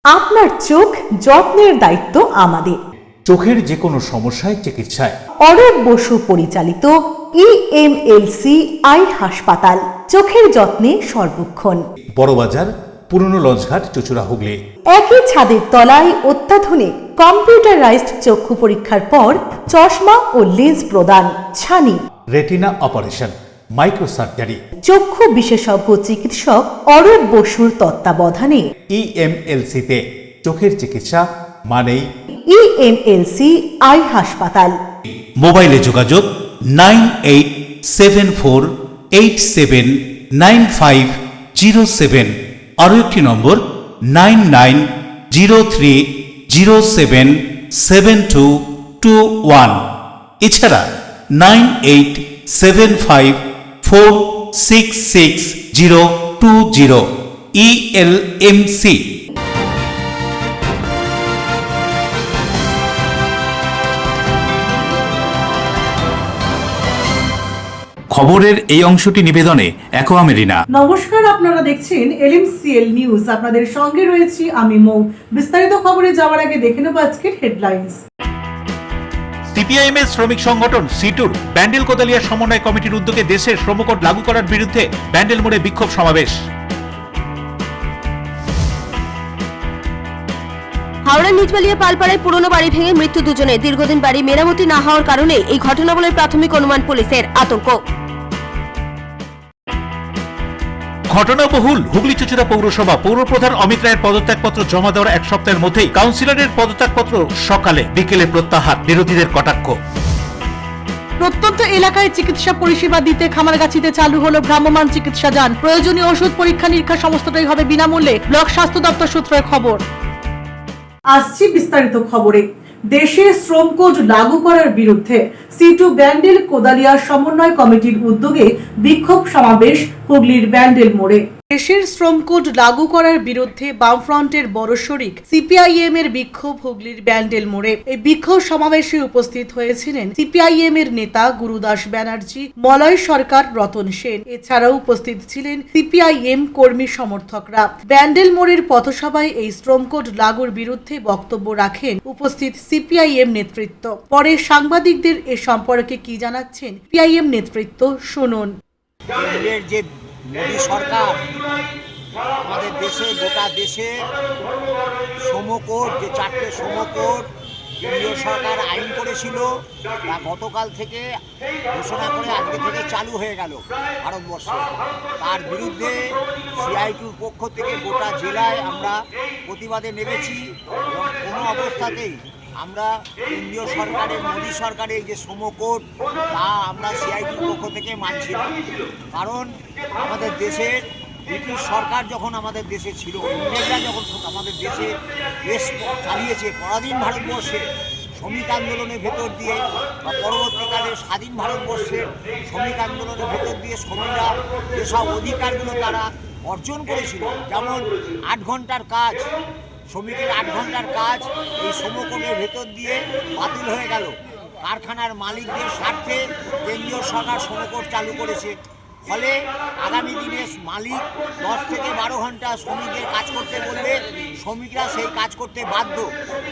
আপনার চোখ যত্নের দায়িত্ব আমাদের। চোখের যে কোনো সমস্যায় চিকিৎসায় অরূপ বসু পরিচালিত ইএমএলসি আই হাসপাতাল, চোখের যত্নে সর্বক্ষণ। বড়বাজার, পুরনো লঞ্চঘাট, চুচুড়া, হুগলি। একই ছাদের তলায় অত্যাধুনিক কম্পিউটারাইজড চক্ষু পরীক্ষার পর চশমা ও লেন্স প্রদান, ছানি, রেটিনা অপারেশন, মাইক্রো সার্জারি। চক্ষু বিশেষজ্ঞ চিকিৎসক অরূপ বসুর তত্ত্বাবধানে ইএমএলসিতে চোখের চিকিৎসা মানেই ইএমএলসি আই হাসপাতাল। মোবাইলে যোগাযোগ 9874879507, আরও একটি নম্বর 9903077221, এছাড়া 9875466020 ইএলএমসি। খবরের এই অংশটি নিবেদনে অ্যাকোয়া মেরিনা। নমস্কার, আপনারা দেখছেন এলএমসিএল নিউজ। আপনাদের সঙ্গে রয়েছি আমি মৌ। বিস্তারিত খবরে যাওয়ার আগে দেখে নেব আজকের হেডলাইন্স। সিপিআইএম এর শ্রমিক সংগঠন সিটুর ব্যান্ডেল কোদালিয়া সমন্বয় কমিটির উদ্যোগে দেশের শ্রমকোড লাগু করার বিরুদ্ধে ব্যান্ডেল মোড়ে বিক্ষোভ সমাবেশ। হাওড়ার নিজবালিয়া পালপাড়ায় পুরনো বাড়ি ভেঙে মৃত্যু দুজনে। দীর্ঘদিন বাড়ি মেরামতি না হওয়ার কারণে এই ঘটনা বলে প্রাথমিক অনুমান পুলিশের। আতঙ্ক। ঘটনাবহুল হুগলি চুচুড়া পৌরসভা পৌরপ্রধান অমিত রায়ের পদত্যাগপত্র জমা দেওয়ার এক সপ্তাহের মধ্যেই কাউন্সিলরের পদত্যাগপত্র সকালে, বিকেলে প্রত্যাহার, বিরোধীদের কটাক্ষ। প্রত্যন্ত এলাকায় চিকিৎসা পরিষেবা দিতে খামারগাছিতে চালু হলো ভ্রাম্যমাণ চিকিৎসা যান। প্রয়োজনীয় ওষুধ, পরীক্ষা নিরীক্ষা সমস্তটাই হবে বিনামূল্যে, ব্লক স্বাস্থ্য দপ্তর সূত্রের খবর। আসছি বিস্তারিত খবরে। দেশে শ্রম কোড লাগু করার বিরুদ্ধে সিটু ব্যান্ডেল কোদালিয়া সমন্বয় কমিটির উদ্যোগে বিক্ষোভ সমাবেশ হুগলির ব্যান্ডেল মোড়ে। দেশের শ্রম কোড লাগু করার বিরুদ্ধে বামফ্রন্টের বড় শরিক সিপিআইএম এর বিক্ষোভ হুগলির ব্যান্ডেল মোড়ে। এই বিক্ষোভ সমাবেশে উপস্থিত হয়েছিলেন সিপিআইএম এর নেতা গুরুদাস ব্যানার্জি, মলয় সরকার, রতন সেন। এছাড়াও উপস্থিত ছিলেন সিপিআইএম কর্মী সমর্থকরা। ব্যান্ডেল মোড়ের পথসভায় এই শ্রম কোড লাগুর বিরুদ্ধে বক্তব্য রাখেন উপস্থিত সিপিআইএম নেতৃত্ব। পরে সাংবাদিকদের এ সম্পর্কে কি জানাচ্ছেন সিপিআইএম নেতৃত্ব শুনুন। কেন্দ্রের যে মোদী সরকার আমাদের দেশে, গোটা দেশে শ্রমকোড, যে 4টে শ্রমকোড কেন্দ্রীয় সরকার আইন করেছিল, তা গতকাল থেকে ঘোষণা করে আজকে থেকে চালু হয়ে গেল ভারতবর্ষে। তার বিরুদ্ধে সিআইটির পক্ষ থেকে গোটা জেলায় আমরা প্রতিবাদে নেমেছি এবং কোনো অবস্থাতেই আমরা কেন্দ্রীয় সরকারের, মোদী সরকারের যে শ্রমকোড, তা আমরা সিআইটির পক্ষ থেকে মানছি না। কারণ আমাদের দেশের ব্রিটিশ সরকার যখন আমাদের দেশে ছিল, ইংরেজরা যখন আমাদের দেশে দেশ চালিয়েছে, পরাধীন ভারতবর্ষে শ্রমিক আন্দোলনের ভেতর দিয়ে বা পরবর্তীকালে স্বাধীন ভারতবর্ষের শ্রমিক আন্দোলনের ভেতর দিয়ে শ্রমিকরা যেসব অধিকারগুলো তারা অর্জন করেছিল, যেমন 8 ঘন্টার কাজ, শ্রমিকের 8 ঘন্টার কাজ এই শ্রমকোডের ভেতর দিয়ে বাতিল হয়ে গেল। কারখানার মালিকদের স্বার্থে কেন্দ্রীয় সরকার শ্রমকোড চালু করেছে। ফলে আগামী দিনে মালিক 10 থেকে 12 ঘন্টা শ্রমিকদের কাজ করতে বললে শ্রমিকরা সেই কাজ করতে বাধ্য।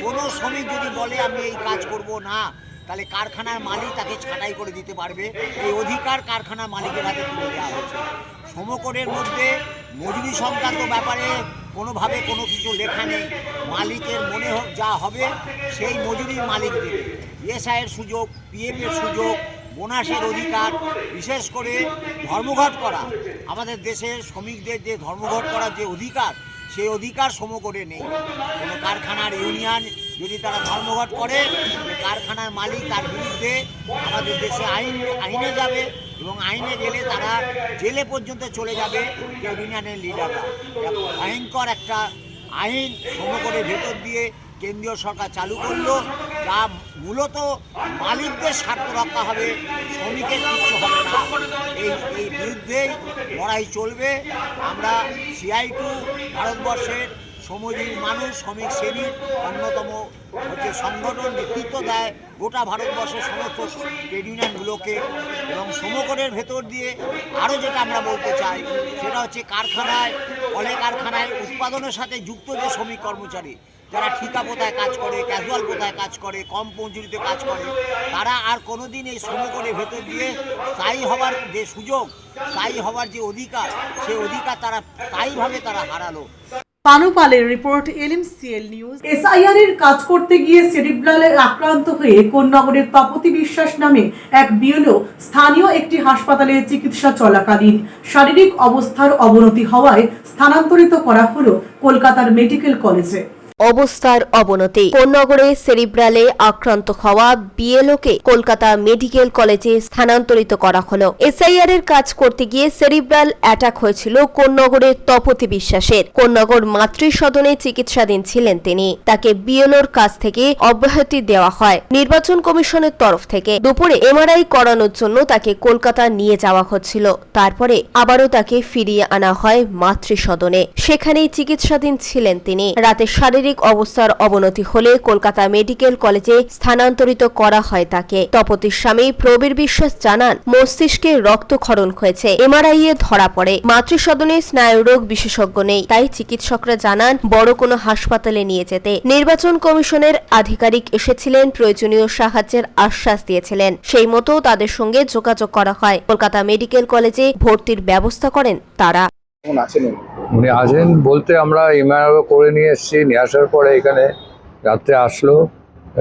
কোনো শ্রমিক যদি বলে আমি এই কাজ করব না, তাহলে কারখানার মালিক তাকে ছাঁটাই করে দিতে পারবে। এই অধিকার কারখানার মালিকের হাতে তুলে দেওয়া হয়েছে। শ্রমকোডের মধ্যে মজুরি সংক্রান্ত ব্যাপারে কোনোভাবে কোনো কিছু লেখা নেই। মালিকের মনে হোক যা হবে সেই মজুরির মালিক দেবে। এসআইয়ের সুযোগ, পিএফের সুযোগ, বোনাসের অধিকার, বিশেষ করে ধর্মঘট করা, আমাদের দেশের শ্রমিকদের যে ধর্মঘট করার যে অধিকার, সেই অধিকার শ্রমকোডে নেই। কোনো কারখানার ইউনিয়ন যদি তারা ধর্মঘট করে, কারখানার মালিক তার বিরুদ্ধে আমাদের দেশে আইনে যাবে এবং আইনে গেলে তারা জেলে পর্যন্ত চলে যাবে ইউনিয়নের লিডাররা। ভয়ঙ্কর একটা আইন শ্রমকোডের ভেতর দিয়ে কেন্দ্রীয় সরকার চালু করলো, যা মূলত মালিকদের স্বার্থ রক্ষা হবে, শ্রমিকের কিছু হবে না। এই বিরুদ্ধেই লড়াই চলবে। আমরা সিআইটি ভারতবর্ষের শ্রমজীবী মানুষ, শ্রমিক শ্রেণীর অন্যতম হচ্ছে সংগঠন, নেতৃত্ব দেয় গোটা ভারতবর্ষের সমস্ত ট্রেড ইউনিয়নগুলোকে। এবং শ্রমকোডের ভেতর দিয়ে আরও যেটা আমরা বলতে চাই সেটা হচ্ছে কারখানায়, কলে কারখানায় উৎপাদনের সাথে যুক্ত যে শ্রমিক কর্মচারী, যারা ঠিকা পোতায় কাজ করে, ক্যাজুয়াল পোতায় কাজ করে, কম মজুরিতে কাজ করে, তারা আর কোনোদিন এই শ্রমকোডের ভেতর দিয়ে স্থায়ী হওয়ার যে সুযোগ, স্থায়ী হওয়ার যে অধিকার, সেই অধিকার তারা স্থায়ীভাবে তারা হারালো। পানুপালের রিপোর্ট, LMCL নিউজ। এসআইআর এর কাজ করতে গিয়ে সেরিব্রালে আক্রান্ত হয়ে কোন্নগরের তপতি বিশ্বাস নামে এক বিএলও স্থানীয় একটি হাসপাতালে চিকিৎসা চলাকালীন শারীরিক অবস্থার অবনতি হওয়ায় স্থানান্তরিত করা হলো কলকাতার মেডিকেল কলেজে। অবস্থার অবনতি, কোন্নগরে সেরিব্রালে আক্রান্ত হওয়া বিএলওকে কলকাতা মেডিকেল কলেজে স্থানান্তরিত করা হলো। এসআইআর এর কাজ করতে গিয়ে সেরিব্রাল অ্যাটাক হয়েছিল কোন্নগরের তপতি বিশ্বাসের। কোন্নগর মাতৃসদনে চিকিৎসাধীন ছিলেন তিনি। তাকে বিএলওর কাছ থেকে অব্যাহতি দেওয়া হয় নির্বাচন কমিশনের তরফ থেকে। দুপুরে এমআরআই করানোর জন্য তাকে কলকাতা নিয়ে যাওয়া হচ্ছিল। তারপরে আবারও তাকে ফিরিয়ে আনা হয় মাতৃসদনে, সেখানেই চিকিৎসাধীন ছিলেন তিনি। রাতে শারীরিক অবস্থার অবনতি হলে কলকাতা মেডিকেল কলেজে স্থানান্তরিত করা হয় তাকে। তপতির স্বামী প্রবীর বিশ্বাস জানান, মস্তিষ্কে রক্তক্ষরণ হয়েছে, এমআরআই এ ধরা পড়ে। মাতৃসদনে স্নায়ুরোগ বিশেষজ্ঞ নেই, তাই চিকিৎসকরা জানান বড় কোনো হাসপাতালে নিয়ে যেতে। নির্বাচন কমিশনের আধিকারিক এসেছিলেন, প্রয়োজনীয় সাহায্যের আশ্বাস দিয়েছিলেন। সেই মতো তাদের সঙ্গে যোগাযোগ করা হয়। কলকাতা মেডিকেল কলেজে ভর্তির ব্যবস্থা করেন তারা। উনি আছেন বলতে আমরা এমআরআই করে নিয়ে এসেছি। নিয়ে আসার পরে এখানে রাত্রে আসলো,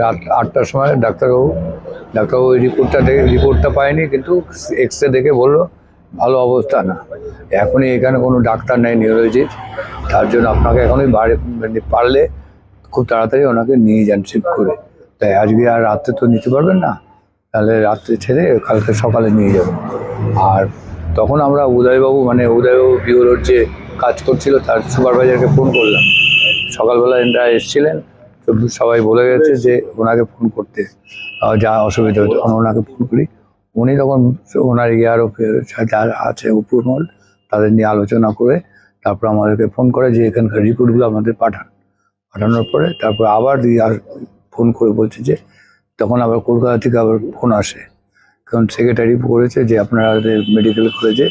রাত 8টার সময় ডাক্তারবাবু ওই রিপোর্টটা পায়নি, কিন্তু এক্সরে দেখে বললো ভালো অবস্থা না। এখনই এখানে কোনো ডাক্তার নেই নিউরোলজির, তার জন্য আপনাকে এখনই পারলে খুব তাড়াতাড়ি ওনাকে নিয়ে যান শিফট করে। তাই আজকে আর রাত্রে তো নিতে পারবেন না, তাহলে রাত্রে ছেড়ে কালকে সকালে নিয়ে যাবেন। আর তখন আমরা উদয়বাবু বিওর যে কাজ করছিল তার সুপারভাইজারকে ফোন করলাম। সকালবেলা এনারা এসেছিলেন, সবাই বলে গেছে যে ওনাকে ফোন করতে, যা অসুবিধা হতো ওনাকে ফোন করি। উনি তখন ওনার যারা আছে উপরমহল তাদের নিয়ে আলোচনা করে তারপর আমাদেরকে ফোন করে যে এখানকার রিপোর্টগুলো আমাদের পাঠানোর পরে তারপর আবার ফোন করে বলছে যে তখন আবার কলকাতা থেকে আবার ফোন আসে, কারণ সেক্রেটারি করেছে যে আপনাদের মেডিকেল কলেজে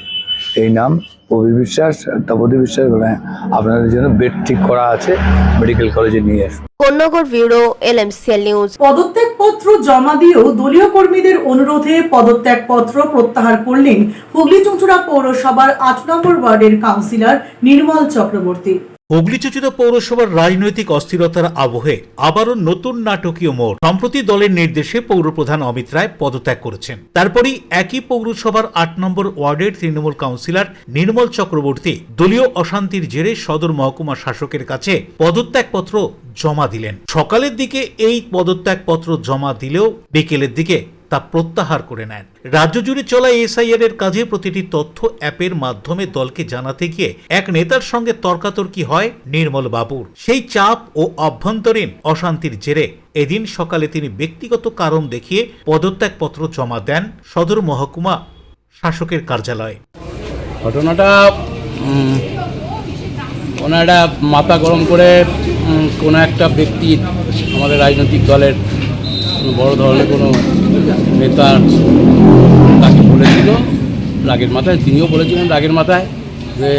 এই নাম প্রবীর বিশ্বাস, তপতি বিশ্বাস, আপনাদের জন্য বেড ঠিক করা আছে, মেডিকেল কলেজে নিয়ে আসুন। Konnagar bureau, LMCL news. পদত্যাগপত্র জমা দিয়েও দলীয় কর্মীদের অনুরোধে পদত্যাগপত্র প্রত্যাহার করলেন হুগলি চুঁচুড়া পৌরসভার 8 নম্বর ওয়ার্ডের কাউন্সিলর নির্মল চক্রবর্তী। হুগলি চুঁচুড়া পৌরসভার রাজনৈতিক অস্থিরতার আবহে আবারও নতুন নাটকীয় মোড়। সম্প্রতি দলের নির্দেশে পৌরপ্রধান অমিত রায় পদত্যাগ করেছেন। তারপরই একই পৌরসভার 8 নম্বর ওয়ার্ডের তৃণমূল কাউন্সিলর নির্মল চক্রবর্তী দলীয় অশান্তির জেরে সদর মহকুমা শাসকের কাছে পদত্যাগপত্র জমা দিলেন। সকালের দিকে এই পদত্যাগপত্র জমা দিলেও বিকেলের দিকে তা প্রত্যাহার করে নেন। রাজ্য জুড়ে চলা এসআইআর এর কাজে প্রতিটি তথ্য অ্যাপের মাধ্যমে দলকে জানাতে গিয়ে এক নেতার সঙ্গে তর্কাতর্কি হয় নির্মল বাবুর। সেই চাপ ও অভ্যন্তরীণ অশান্তির জেরে এদিন সকালে তিনি ব্যক্তিগত কারণ দেখিয়ে পদত্যাগপত্র জমা দেন সদর মহকুমা শাসকের কার্যালয়ে। ঘটনাটা ওনারা মাথা গরম করে কোনো একটা ব্যক্তি আমাদের রাজনৈতিক দলের বড় ধরনের কোনো নেতা তাকে বলেছিল রাগের মাথায়, তিনিও বলেছিলেন রাগের মাথায় যে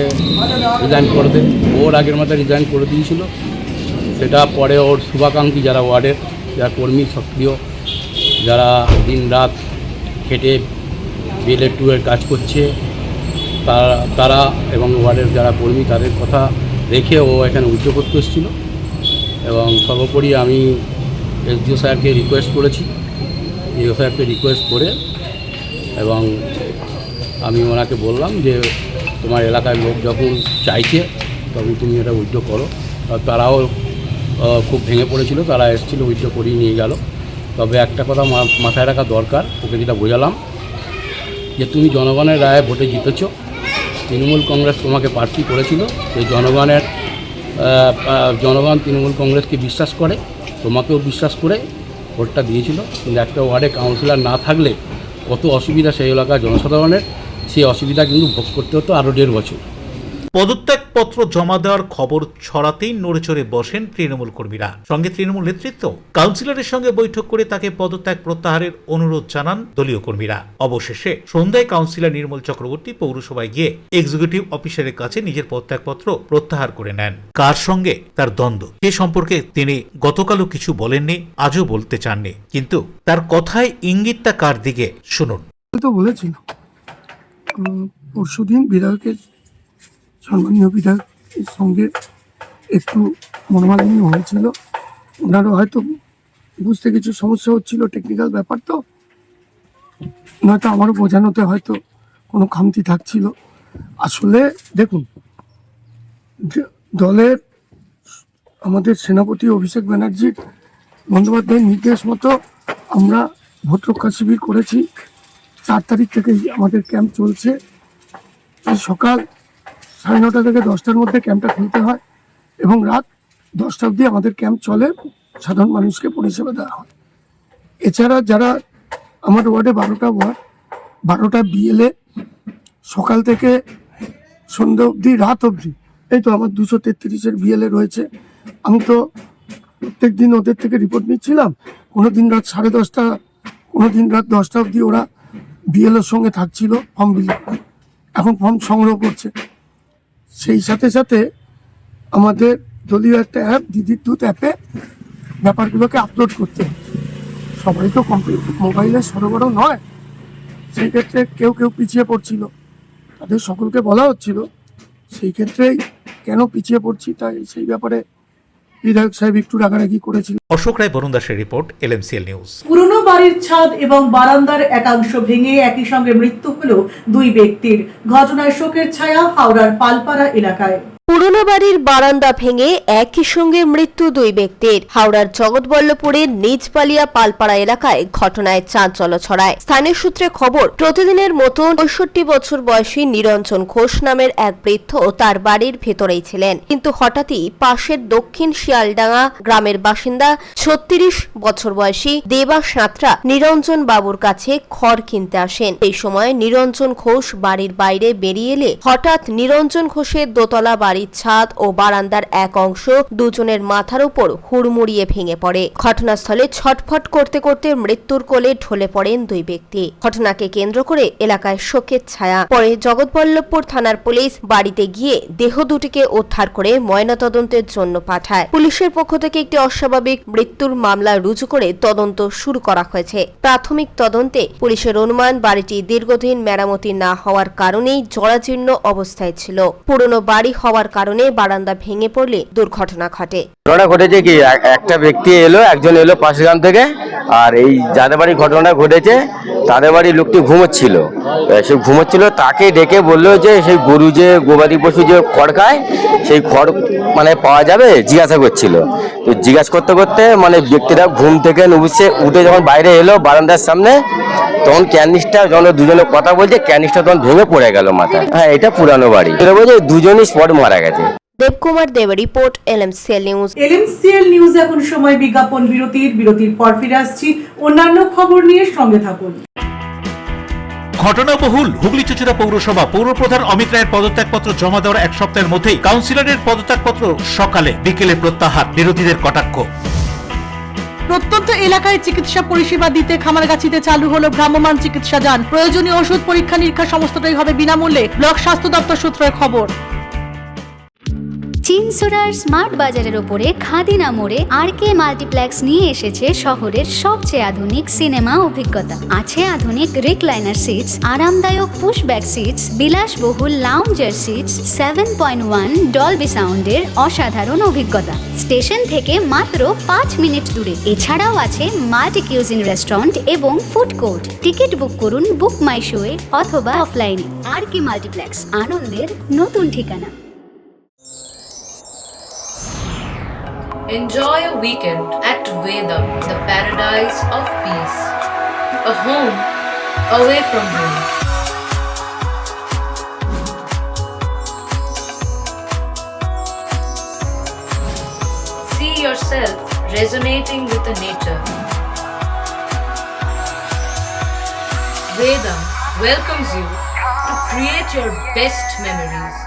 রিজাইন করে দেন। ও রাগের মাথায় রিজাইন করে দিয়েছিল। সেটা পরে ওর শুভাকাঙ্ক্ষী যারা ওয়ার্ডের, যারা কর্মী সক্রিয়, যারা দিন রাত খেটে বিএলএ 2 এর কাজ করছে, তারা এবং ওয়ার্ডের যারা কর্মী তাদের কথা রেখে ও এখানে উইথড্র করতে এসেছিল। এবং সর্বোপরি আমি এসডিও সাহেবকে রিকোয়েস্ট করেছি, ডিও সাহেবকে রিকোয়েস্ট করে এবং আমি ওনাকে বললাম যে তোমার এলাকার লোক যখন চাইছে তখন তুমি এটা উইথড্র করো। তারাও খুব ভেঙে পড়েছিল, তারা এসেছিলো, উইথড্র করিয়ে নিয়ে গেল। তবে একটা কথা মাথায় রাখা দরকার, ওকে যেটা বোঝালাম যে তুমি জনগণের রায়ে ভোটে জিতেছ, তৃণমূল কংগ্রেস তোমাকে প্রার্থী করেছিল, সেই জনগণ তৃণমূল কংগ্রেসকে বিশ্বাস করে, তোমাকেও বিশ্বাস করে ভোটটা দিয়েছিল। কিন্তু একটা ওয়ার্ডে কাউন্সিলর না থাকলে কত অসুবিধা সেই এলাকার জনসাধারণের, সেই অসুবিধা কিন্তু ভোগ করতে হতো আরও 1.5 বছর। পদত্যাগপত্র জমা দেওয়ার খবর ছড়াতেই নড়েচড়ে বসেন তৃণমূল কর্মীরা, সঙ্গে তৃণমূল নেতৃত্ব। কাউন্সিলরের সঙ্গে বৈঠক করে তাকে পদত্যাগ প্রত্যাহারের অনুরোধ জানান দলীয় কর্মীরা। অবশেষে সন্ধ্যায় কাউন্সিলর নির্মল চক্রবর্তী পৌরসভায় গিয়ে এক্সিকিউটিভ অফিসারের কাছে নিজের পদত্যাগপত্র প্রত্যাহার করে নেন। কার সঙ্গে তার দ্বন্দ্ব সে সম্পর্কে তিনি গতকালও কিছু বলেননি, আজও বলতে চাননি, কিন্তু তার কথায় ইঙ্গিতটা কার দিকে শুনুন। তো বলেছিল পরশুদিন বিধায়কের সম্মানীয় বিধায়কের সঙ্গে একটু মনোমালিন্য হয়েছিল। ওনারও হয়তো বুঝতে কিছু সমস্যা হচ্ছিল, টেকনিক্যাল ব্যাপার তো, নয়তো আমারও বোঝানোতে হয়তো কোনো খামতি থাকছিল। আসলে দেখুন, দলের আমাদের সেনাপতি অভিষেক ব্যানার্জির বন্দ্যোপাধ্যায়ের নির্দেশ মতো আমরা ভোট রক্ষা শিবির করেছি। 4 তারিখ থেকেই আমাদের ক্যাম্প চলছে। সকাল 9:30 থেকে 10টার মধ্যে ক্যাম্পটা খুলতে হয় এবং রাত 10টা অবধি আমাদের ক্যাম্প চলে, সাধারণ মানুষকে পরিষেবা দেওয়া হয়। এছাড়া যারা আমার ওয়ার্ডে 12টা ওয়ার্ড, 12টা বিএলএ সকাল থেকে সন্ধ্যা অবধি, রাত অবধি, এই তো আমার 233-এর বিএলএ রয়েছে। আমি তো প্রত্যেক দিন ওদের থেকে রিপোর্ট নিচ্ছিলাম। কোনো দিন রাত 10:30, কোনো দিন রাত 10টা অবধি ওরা বিএলওর সঙ্গে থাকছিল, ফর্ম বিলি করে, এখন ফর্ম সংগ্রহ করছে। সেই সাথে সাথে আমাদের দলীয় একটা অ্যাপ, দিদির দুধ অ্যাপে ব্যাপারগুলোকে আপলোড করতে হবে। সবাই তো মোবাইলে সরবরাহ নয়, সেই ক্ষেত্রে কেউ কেউ পিছিয়ে পড়ছিল, তাদের সকলকে বলা হচ্ছিল। সেই ক্ষেত্রেই কেন পিছিয়ে পড়ছি তাই সেই ব্যাপারে বিধায়ক সাহেব একটু রাগারাগি করেছিল। অশোক রায় বরুণ দাসের রিপোর্ট, LMCL নিউজ। পুরনো বাড়ির ছাদ এবং বারান্দার একাংশ ভেঙে একই সঙ্গে মৃত্যু হল 2 ব্যক্তির। ঘটনায় শোকের ছায়া হাওড়ার পালপাড়া এলাকায়। পুরনো বাড়ির বারান্দা ভেঙে একই সঙ্গে মৃত্যু 2 ব্যক্তির। হাওড়ার জগৎবল্লভপুরের নিজপালিয়া পালপাড়া এলাকায় ঘটনায় চাঞ্চল্য ছড়ায়। স্থানীয় সূত্রে খবর, প্রতিদিনের মতন 65 বছর বয়সী নিরঞ্জন ঘোষ নামের এক বৃদ্ধ তার বাড়ির ভেতরেই ছিলেন, কিন্তু হঠাৎই পাশের দক্ষিণ শিয়ালডাঙ্গা গ্রামের বাসিন্দা 36 বছর বয়সী দেবা সাঁতরা নিরঞ্জন বাবুর কাছে খড় কিনতে আসেন। এই সময় নিরঞ্জন ঘোষ বাড়ির বাইরে বেরিয়ে এলে হঠাৎ নিরঞ্জন ঘোষের দোতলা বাড়ির ছাদ ও বারান্দার এক অংশ দুজনের মাথার উপর হুড়মুড়িয়ে ভেঙে পড়ে। ঘটনাস্থলে ছটফট করতে করতে মৃত্যুর কোলে ঢলে পড়েন 2 ব্যক্তি। ঘটনাকে কেন্দ্র করে এলাকায় শোকের ছায়া। পরে জগৎবল্লভপুর থানার পুলিশ বাড়িতে গিয়ে দেহ দুটিকে উদ্ধার করে ময়নাতদন্তের জন্য পাঠায়। পুলিশের পক্ষ থেকে একটি অস্বাভাবিক মৃত্যুর মামলা রুজু করে তদন্ত শুরু করা হয়েছে। প্রাথমিক তদন্তে পুলিশের অনুমান বাড়িটি দীর্ঘদিন মেরামতি না হওয়ার কারণেই জরাজীর্ণ অবস্থায় ছিল। পুরনো বাড়ি হওয়ার কারণে বারান্দা ভেঙে পড়লে দুর্ঘটনা ঘটে। ঘটনা ঘটেছে কি, একটা ব্যক্তি এলো, একজন এলো পাশের গ্রাম থেকে, আর এই যাদের বাড়ি ঘটনাটা ঘটেছে তাদের বাড়ির লোকটি ঘুমোচ্ছিল। সে ঘুমোচ্ছিল, তাকে ডেকে বললো যে সেই গরু যে গবাদি পশু যে খড় খায় সেই খড় মানে পাওয়া যাবে, জিজ্ঞাসা করছিল। তো জিজ্ঞাসা করতে করতে মানে ব্যক্তিটা ঘুম থেকে উঠে যখন বাইরে এলো বারান্দার সামনে, তখন ক্যানিসটা যখন দুজনে কথা বলছে, ক্যানিসটা তখন ভেঙে পড়ে গেল মাথায়। হ্যাঁ, এটা পুরানো বাড়ি। এটা বলছে দুজনই স্পট মারা গেছে। দেবকুমার দেবের report, LMCL news. LMCL news এখন সময় বিজ্ঞাপন বিরতির পর ফিরে আসছি অন্যান্য খবর নিয়ে, সঙ্গে থাকুন। ঘটনাবহুল হুগলি চুঁচুড়া পৌরসভা পৌরপ্রধান অমিত রায়ের পদত্যাগপত্র জমা দেওয়ার 1 সপ্তাহের মধ্যেই কাউন্সিলরের পদত্যাগপত্র সকালে বিকেলে প্রত্যাহার, বিরোধীদের কটাক্ষ। প্রত্যন্ত এলাকায় চিকিৎসা পরিষেবা দিতে খামারগাছিতে চালু হলো ভ্রাম্যমাণ চিকিৎসা যান। প্রয়োজনীয় ওষুধ, পরীক্ষা নিরীক্ষা সমস্তটাই হবে বিনামূল্যে। ব্লক স্বাস্থ্য দপ্তর সূত্রের খবর। চিনসুরার স্মার্ট বাজারের ওপরে খাদিনা মোড়ে RK মাল্টিপ্লেক্স নিয়ে এসেছে শহরের সবচেয়ে আধুনিক সিনেমা অভিজ্ঞতা। আছে আধুনিক রিক্লাইনার সিটস, আরামদায়ক পুশব্যাক সিটস, বিলাসবহুল লাউঞ্জার সিটস, 7.1 ডলবি সাউন্ডের অসাধারণ অভিজ্ঞতা। স্টেশন থেকে মাত্র 5 মিনিট দূরে। এছাড়াও আছে মাল্টি কিউজিন রেস্টুরেন্ট এবং ফুড কোর্ট। টিকিট বুক করুন বুক মাই শোয়ে অথবা অফলাইনে। RK মাল্টিপ্লেক্স, আনন্দের নতুন ঠিকানা। Enjoy a weekend at Vedam, the paradise of peace. A home away from home. See yourself resonating with the nature. Vedam welcomes you to create your best memories.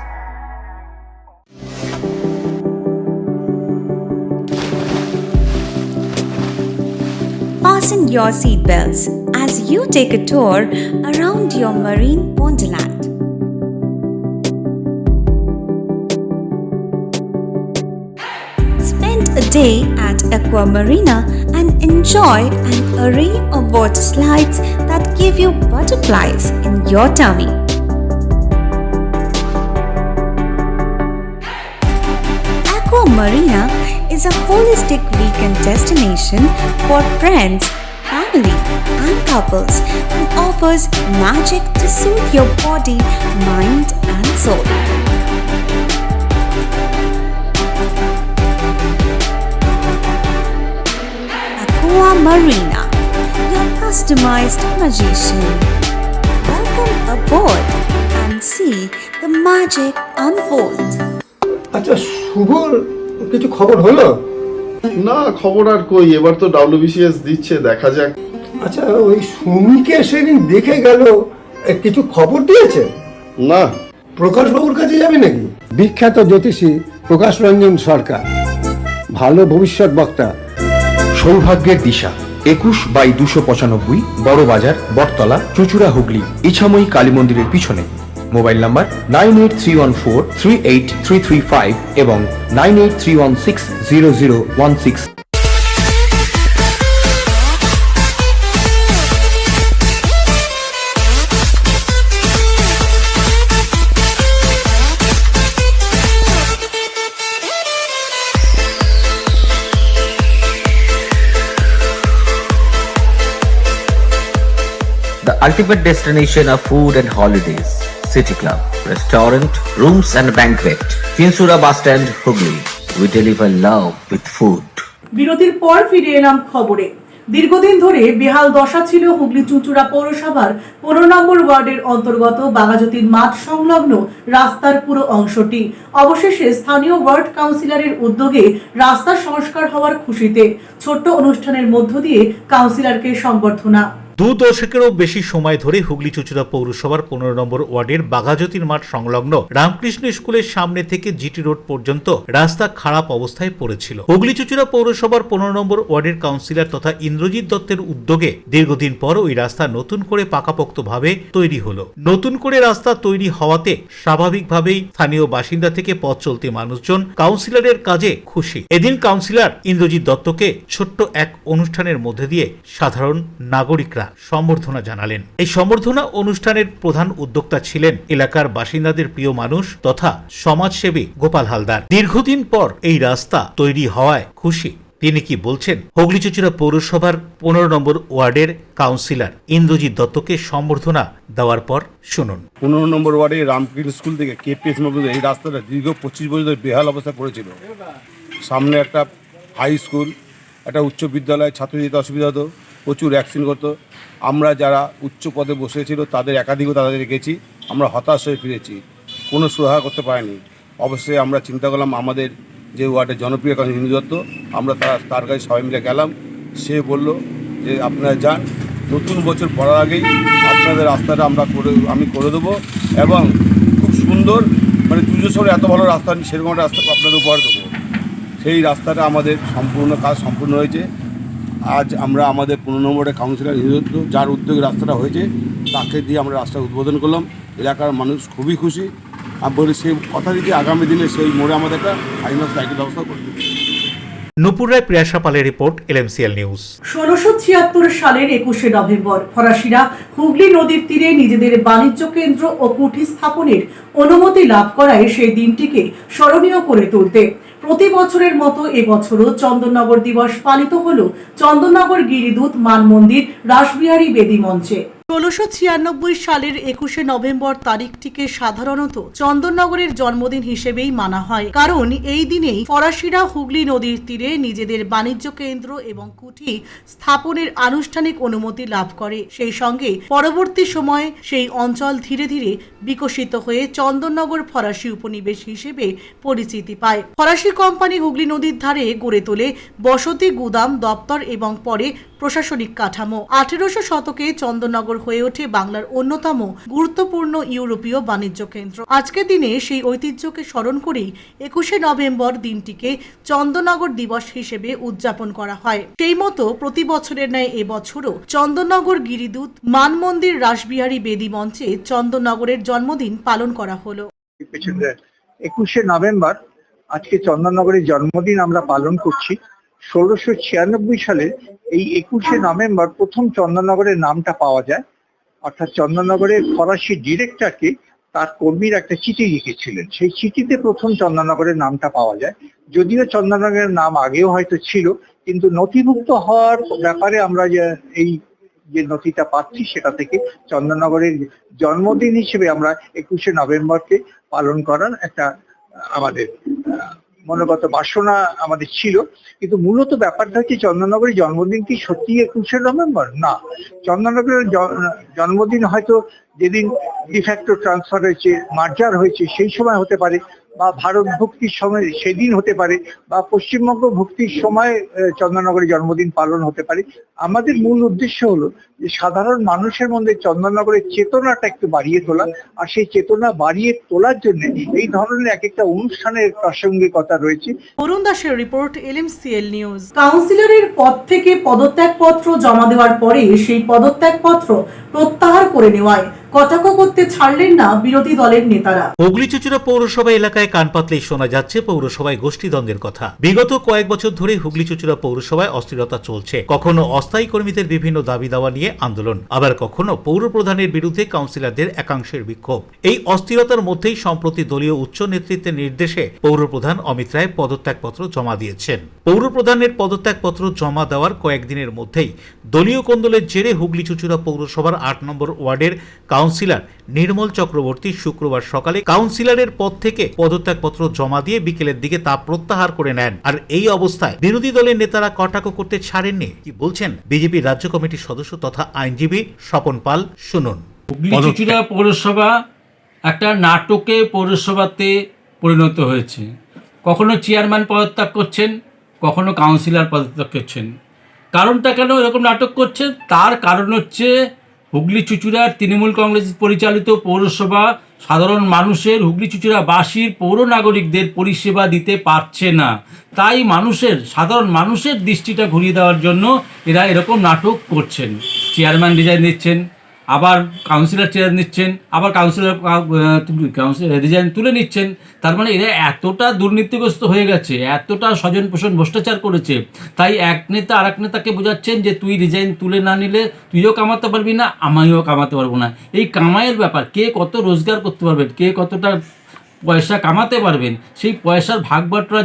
Fasten your seatbelts as you take a tour around your marine wonderland. Spend a day at Aqua Marina and enjoy an array of water slides that give you butterflies in your tummy. Aqua Marina is a holistic weekend destination for friends, family, and couples and offers magic to soothe your body, mind, and soul. Aqua Marina, your customized magician. Welcome aboard and see the magic unfold. আচ্ছা, শুভর কিছু খবর হলো? না, খবর আর কই, এবার তো WBCS দিচ্ছে, দেখা যাক। আচ্ছা, ওই সুমিকে সেদিন দেখে গেল, কিছু খবর দিয়েছে? না। প্রকাশবাবুর কাছে যাবে নাকি? বিখ্যাত জ্যোতিষী প্রকাশ রঞ্জন সরকার, ভালো ভবিষ্যৎ বক্তা। সৌভাগ্যের দিশা 21/295 বড় বাজার, বটতলা, চুচুড়া, হুগলি, ইছাময়ী কালী মন্দিরের পিছনে। মোবাইল নাম্বার 9831438335 এবং 9831600016। The ultimate destination of food and holidays. City Club, restaurant, rooms and banquet. Finsura Bus Stand, Hugli. We deliver love with food. বিরতির পর ফিরে এলাম খবরে। দীর্ঘদিন ধরে বেহাল দশা ছিল হুগলি চুঁচুড়া পৌরসভার 15 নম্বর ওয়ার্ডের অন্তর্গত বাঘাযতীন মাঠ সংলগ্ন রাস্তার পুরো অংশটি। অবশেষে স্থানীয় ওয়ার্ড কাউন্সিলরের উদ্যোগে রাস্তা সংস্কার হওয়ার খুশিতে ছোট্ট অনুষ্ঠানের মধ্য দিয়ে কাউন্সিলরকে সংবর্ধনা। 2 দশকেরও বেশি সময় ধরে হুগলি চুঁচুড়া পৌরসভার 15 নম্বর ওয়ার্ডের বাঘাযতীন মাঠ সংলগ্ন রামকৃষ্ণ স্কুলের সামনে থেকে জিটি রোড পর্যন্ত রাস্তা খারাপ অবস্থায় পড়েছিল। হুগলি চুঁচুড়া পৌরসভার 15 নম্বর ওয়ার্ডের কাউন্সিলর তথা ইন্দ্রজিৎ দত্তের উদ্যোগে দীর্ঘদিন পর ওই রাস্তা নতুন করে পাকাপোক্তভাবে তৈরি হলো। নতুন করে রাস্তা তৈরি হওয়াতে স্বাভাবিকভাবেই স্থানীয় বাসিন্দা থেকে পথ চলতি মানুষজন কাউন্সিলরের কাজে খুশি। এদিন কাউন্সিলর ইন্দ্রজিৎ দত্তকে ছোট্ট এক অনুষ্ঠানের মধ্যে দিয়ে সাধারণ নাগরিকরা সম্বর্ধনা জানালেন। এই সম্বর্ধনা অনুষ্ঠানের প্রধান উদ্যোক্তা ছিলেন এলাকার বাসিন্দাদের প্রিয় মানুষ তথা সমাজসেবী গোপাল হালদার। দীর্ঘদিন পর এই রাস্তা তৈরি হওয়ায় খুশি। তিনি কি বলছেন হুগলি চুঁচুড়া পৌরসভার 15 নম্বর ওয়ার্ডের কাউন্সিলর ইন্দ্রজিৎ দত্তকে সম্বর্ধনা দেওয়ার পর শুনুন। 15 নম্বর ওয়ার্ডে রামকৃষ্ণ স্কুল থেকে কেপিএস পর্যন্ত এই রাস্তাটা দীর্ঘ 25 বছর ধরে বেহাল অবস্থা পড়েছিল। সামনে একটা হাই স্কুল, একটা উচ্চ বিদ্যালয়, ছাত্র যেতে অসুবিধা হতো, প্রচুর অ্যাক্সিডেন্ট করতো। আমরা যারা উচ্চ পদে বসেছিল তাদের একাধিকও তাদের গেছি, আমরা হতাশ হয়ে ফিরেছি, কোনো সুরাহা করতে পারিনি। অবশ্যই আমরা চিন্তা করলাম আমাদের যে ওয়ার্ডের জনপ্রিয় কাউন্সিলর হিন্দু দত্ত, আমরা তার কাছে সবাই মিলে গেলাম। সে বলল যে আপনারা যান, নতুন বছর পড়ার আগেই আপনাদের রাস্তাটা আমি করে দেবো এবং খুব সুন্দর, মানে চুঁচুড়া শহরে এত ভালো রাস্তা নেই, সেরকম একটা রাস্তা আপনাদের উপহার দেবো। সেই রাস্তাটা আমাদের কাজ সম্পূর্ণ হয়েছে। আজ আমরা আমাদের 15 নম্বরের কাউন্সিলর হিন্দু, যার উদ্যোগে রাস্তাটা হয়েছে, তাকে দিয়ে আমরা রাস্তা উদ্বোধন করলাম। এলাকার মানুষ খুবই খুশি। আর বলি সেই কথা দিকে আগামী দিনে সেই মোড়ে আমাদের একটা ফাইনাল সাইকেল ব্যবস্থা করে দেবে। নুপুর রায়, প্রিয়াশা পালের রিপোর্ট, LMCL নিউজ। 1676 সালের 21শে নভেম্বর ফরাসিরা হুগলি নদীর তীরে নিজেদের বাণিজ্য কেন্দ্র ও কুঠি স্থাপনের অনুমতি লাভ করায় সেই দিনটিকে স্মরণীয় করে তুলতে প্রতি বছরের মতো এবছরও চন্দননগর দিবস পালিত হলো চন্দননগর গিরিদূত মান মন্দির রাসবিহারী বেদী মঞ্চে। 1696 সালের 21শে নভেম্বর তারিখটিকে সাধারণত চন্দননগরের জন্মদিন হিসেবেই মানা হয়, কারণ এই দিনেই ফরাসিরা হুগলি নদীর তীরে নিজেদের বাণিজ্য কেন্দ্র এবং কুঠি স্থাপনের আনুষ্ঠানিক অনুমতি লাভ করে। সেই সঙ্গে পরবর্তী সময়ে সেই অঞ্চল ধীরে ধীরে বিকশিত হয়ে চন্দননগর ফরাসি উপনিবেশ হিসেবে পরিচিতি পায়। ফরাসি কোম্পানি হুগলি নদীর ধারে গড়ে তোলে বসতি, গুদাম, দপ্তর এবং পরে প্রশাসনিক কাঠামো। 1800 শতকে চন্দননগর হয়ে ওঠে বাংলার অন্যতম গুরুত্বপূর্ণ ইউরোপীয় বাণিজ্য কেন্দ্র। আজকের দিনে সেই ঐতিহ্যকে স্মরণ করেই 21শে নভেম্বর দিনটিকে চন্দননগর দিবস হিসেবে উদযাপন করা হয়। সেই মতো প্রতি বছরের ন্যায় এবছরও চন্দননগর গিরিদূত মানমন্দির রাসবিহারী বেদী মঞ্চে চন্দননগরের জন্মদিন পালন করা হলো। 21শে নভেম্বর আজকে চন্দননগরের জন্মদিন আমরা পালন করছি। 1696 সালে এই 21শে নভেম্বর প্রথম চন্দননগরের নামটা পাওয়া যায়, অর্থাৎ চন্দননগরের ফরাসি ডিরেক্টরকে তার কর্মীর একটা চিঠি লিখেছিলেন, সেই চিঠিতে প্রথম চন্দননগরের নামটা পাওয়া যায়। যদিও চন্দননগরের নাম আগেও হয়তো ছিল, কিন্তু নথিভুক্ত হওয়ার ব্যাপারে আমরা যে নথিটা পাচ্ছি সেটা থেকে চন্দননগরের জন্মদিন হিসেবে আমরা 21শে নভেম্বরকে পালন করার একটা আমাদের মনোগত বাসনা আমাদের ছিল। কিন্তু মূলত ব্যাপারটা হচ্ছে চন্দননগরের জন্মদিন কি সত্যি 21শে নভেম্বর? না, চন্দননগরের জন্মদিন হয়তো যেদিন ডিফ্যাক্টো ট্রান্সফার হয়েছে, মার্জার হয়েছে, সেই সময় হতে পারে, বা ভারত ভক্তির সময় সেদিন হতে পারে, বা পশ্চিমবঙ্গ ভক্তির সময় চন্দননগরের জন্মদিন পালন হতে পারে। আমাদের মূল উদ্দেশ্য হলো যে সাধারণ মানুষের মধ্যে চন্দননগরের চেতনাটা একটু বাড়িয়ে তোলা, আর সেই চেতনা বাড়িয়ে তোলার জন্য এই ধরনের এক একটা অনুষ্ঠানের প্রাসঙ্গিকতা রয়েছে। অরুণ দাসের রিপোর্ট, LMCL নিউজ। কাউন্সিলরের পদ থেকে পদত্যাগপত্র জমা দেওয়ার পরে সেই পদত্যাগপত্র প্রত্যাহার করে নেওয়ায় কটাক্ষ করতে ছাড়লেন না বিরোধী দলের নেতারা। হুগলি চুঁচুড়া পৌরসভা এলাকায় কান পাতলেই শোনা যাচ্ছে পৌরসভায় গোষ্ঠীদ্বন্দ্বের কথা। বিগত কয়েক বছর ধরে হুগলি চুঁচুড়া পৌরসভায় অস্থিরতা চলছে। কখনো অস্থায়ী কর্মীদের বিভিন্ন দাবি দাওয়া নিয়ে আন্দোলন, আবার কখনো পৌর প্রধানের বিরুদ্ধে কাউন্সিলরদের একাংশের বিক্ষোভ। এই অস্থিরতার মধ্যেই সম্প্রতি দলীয় উচ্চ নেতৃত্বের নির্দেশে পৌর প্রধান অমিত রায় পদত্যাগপত্র জমা দিয়েছেন। পৌর প্রধানের পদত্যাগপত্র জমা দেওয়ার কয়েকদিনের মধ্যেই দলীয় কোন্দলের জেরে হুগলি চুঁচুড়া পৌরসভার 8 নম্বর ওয়ার্ডের কাউন্সিলর নির্মল চক্রবর্তী শুক্রবার সকালে কাউন্সিলরের পদ থেকে পদত্যাগপত্র জমা দিয়ে বিকেলের দিকে তা প্রত্যাহার করে নেন। আর এই অবস্থায় বিরোধী দলের নেতারা কটাক্ষ করতে ছাড়েননি। কি বলছেন বিজেপি রাজ্য কমিটির সদস্য তথা আইনজীবী স্বপন পাল, শুনুন। হুগলি চুঁচুড়া পৌরসভা একটা নাটকে পৌরসভাতে পরিণত হয়েছে। কখনো চেয়ারম্যান পদত্যাগ করছেন, কখনো কাউন্সিলর পদত্যাগ করছেন। কারণটা কেন এরকম নাটক করছে? তার কারণ হচ্ছে হুগলি চুঁচুড়ার তৃণমূল কংগ্রেস পরিচালিত পৌরসভা সাধারণ মানুষের, হুগলি চুঁচুড়াবাসীর পৌর নাগরিকদের পরিষেবা দিতে পারছে না। তাই সাধারণ মানুষের দৃষ্টিটা ঘুরিয়ে দেওয়ার জন্য এরা এরকম নাটক করছেন। চেয়ারম্যান রিজাইন দিচ্ছেন, আবার কাউন্সিলর চেয়ার নিচ্ছেন, আবার কাউন্সিলর রিজাইন তুলে নিচ্ছেন। তার মানে এরা এতটা দুর্নীতিগ্রস্ত হয়ে গেছে, এতটা স্বজন পোষণ ভ্রষ্টাচার করেছে, তাই এক নেতা আর এক নেতাকে বোঝাচ্ছেন যে তুই রিজাইন তুলে না নিলে তুইও কামাতে পারবি না, আমিও কামাতে পারবো না। এই কামাইয়ের ব্যাপার, কে কত রোজগার করতে পারবেন, কে কতটা পয়সা কামাতে পারবেন, সেই পয়সার ভাগ বাটোয়ারা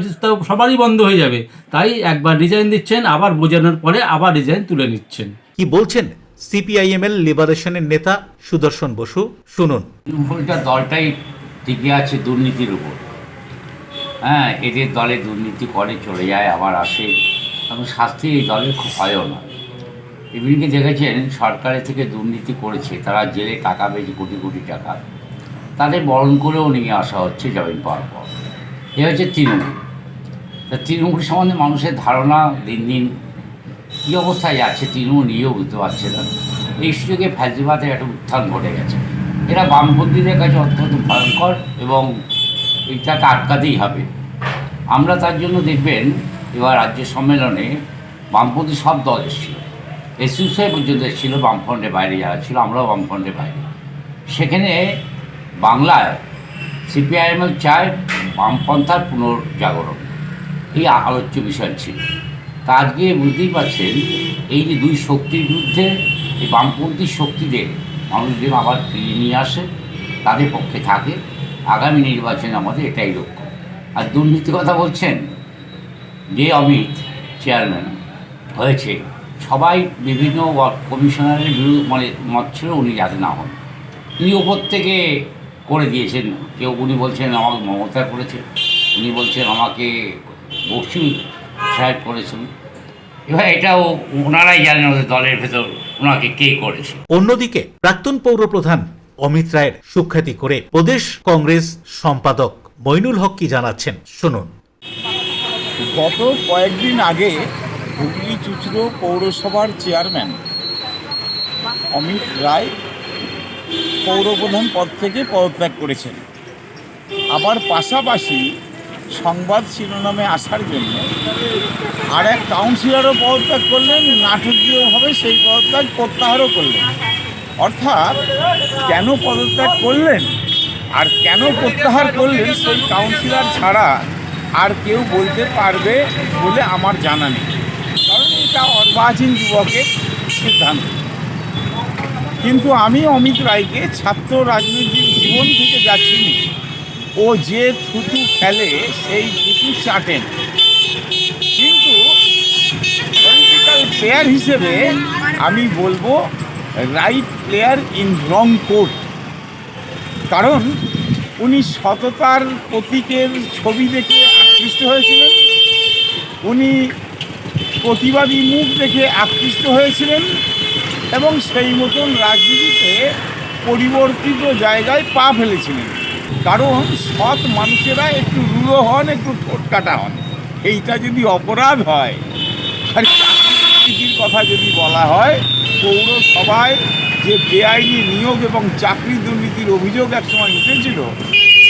সবারই বন্ধ হয়ে যাবে। তাই একবার রিজাইন দিচ্ছেন, আবার বোঝানোর পরে আবার রিজাইন তুলে নিচ্ছেন। কি বলছেন সিপিআইএমএল লিবারেশনের নেতা সুদর্শন বসু, শুনুন। তৃণমূলটা দলটাই টিকে আছে দুর্নীতির উপর। হ্যাঁ, এদের দলে দুর্নীতি করে চলে যায়, আবার আসে, এবং শাস্তি এই দলের খুব হয়ও না। এমনিকে দেখেছেন সরকারের থেকে দুর্নীতি করেছে, তারা জেলে টাকা পেয়েছে কোটি কোটি টাকা, তাদের বরণ করেও নিয়ে আসা হচ্ছে জামিন পাওয়ার পর। এ হচ্ছে তৃণমূল। তা তৃণমূল সম্বন্ধে মানুষের ধারণা দিন দিন কী অবস্থায় যাচ্ছে তৃণমূল নিয়েও বুঝতে পারছে না। এই সুযোগে ফ্যাসিবাদের একটা উত্থান ঘটে গেছে। এরা বামপন্থীদের কাছে অত্যন্ত ভয়ঙ্কর এবং এইটাকে আটকাতেই হবে। আমরা তার জন্য দেখবেন এবার রাজ্য সম্মেলনে বামপন্থী সব দল এসেছিল, এসইউসিআই পর্যন্ত এসেছিল, বামফ্রন্টের বাইরে যারা ছিল, আমরাও বামফ্রন্টের বাইরে। সেখানে বাংলায় সিপিআইএমএল চায় বামপন্থার পুনর্জাগরণ, এই আলোচ্য বিষয় ছিল। তা আজকে বুঝতেই পারছেন এই যে দুই শক্তির বিরুদ্ধে এই বামপন্থী শক্তিদের মানুষদের আবার ফিরিয়ে নিয়ে আসে, তাদের পক্ষে থাকে। আগামী নির্বাচনে আমাদের এটাই লক্ষ্য। আর দুর্নীতির কথা বলছেন, যে অমিত চেয়ারম্যান হয়েছে, সবাই বিভিন্ন কমিশনারের বিরুদ্ধে মত ছিল উনি যাতে না হন। উনি ওপর থেকে করে দিয়েছেন। কেউ উনি বলছেন আমাকে মমতা করেছে, উনি বলছেন আমাকে বসু সাহেব করেছেন। এবার এটাও ওনারাই জানেন ওদের দলের ভেতর ওনাকে কে করেছে। অন্যদিকে প্রাক্তন পৌর প্রধান অমিত রায়ের সুখ্যাতি করে প্রদেশ কংগ্রেস সম্পাদক মইনুল হক কি জানাচ্ছেন, শুনুন। গত কয়েকদিন আগে হুগলি চুঁচুড়ো পৌরসভার চেয়ারম্যান অমিত রায় পৌরপ্রধান পদ থেকে পদত্যাগ করেছেন। আবার পাশাপাশি সংবাদ শিরোনামে আসার জন্য আর এক কাউন্সিলরও পদত্যাগ করলেন, নাটকীয়ভাবে সেই পদত্যাগ প্রত্যাহারও করলেন। অর্থাৎ কেন পদত্যাগ করলেন আর কেন প্রত্যাহার করলেন সেই কাউন্সিলর ছাড়া আর কেউ বলতে পারবে বলে আমার জানা নেই, কারণ এটা অর্বাচীন যুবকের সিদ্ধান্ত। কিন্তু আমি অমিত রায়কে ছাত্র রাজনৈতিক জীবন থেকে যা চিনি, ও যে থুতু খেলে সেই থুতু চাটেন। কিন্তু পলিটিক্যাল প্লেয়ার হিসেবে আমি বলবো right player in wrong court. কারণ উনি সততার প্রতীকের ছবি দেখে আকৃষ্ট হয়েছিলেন, উনি প্রতিবাদী মুখ দেখে আকৃষ্ট হয়েছিলেন এবং সেই মতন রাজনীতিতে পরিবর্তিত জায়গায় পা ফেলেছিলেন। কারণ সৎ মানুষেরা একটু রূঢ় হন, একটু ঠোঁটকাটা হন। এইটা যদি অপরাধ হয়, আর চাকরির কথা যদি বলা হয়, পৌরসভায় যে বেআইনি নিয়োগ এবং চাকরি দুর্নীতির অভিযোগ একসময় উঠেছিল,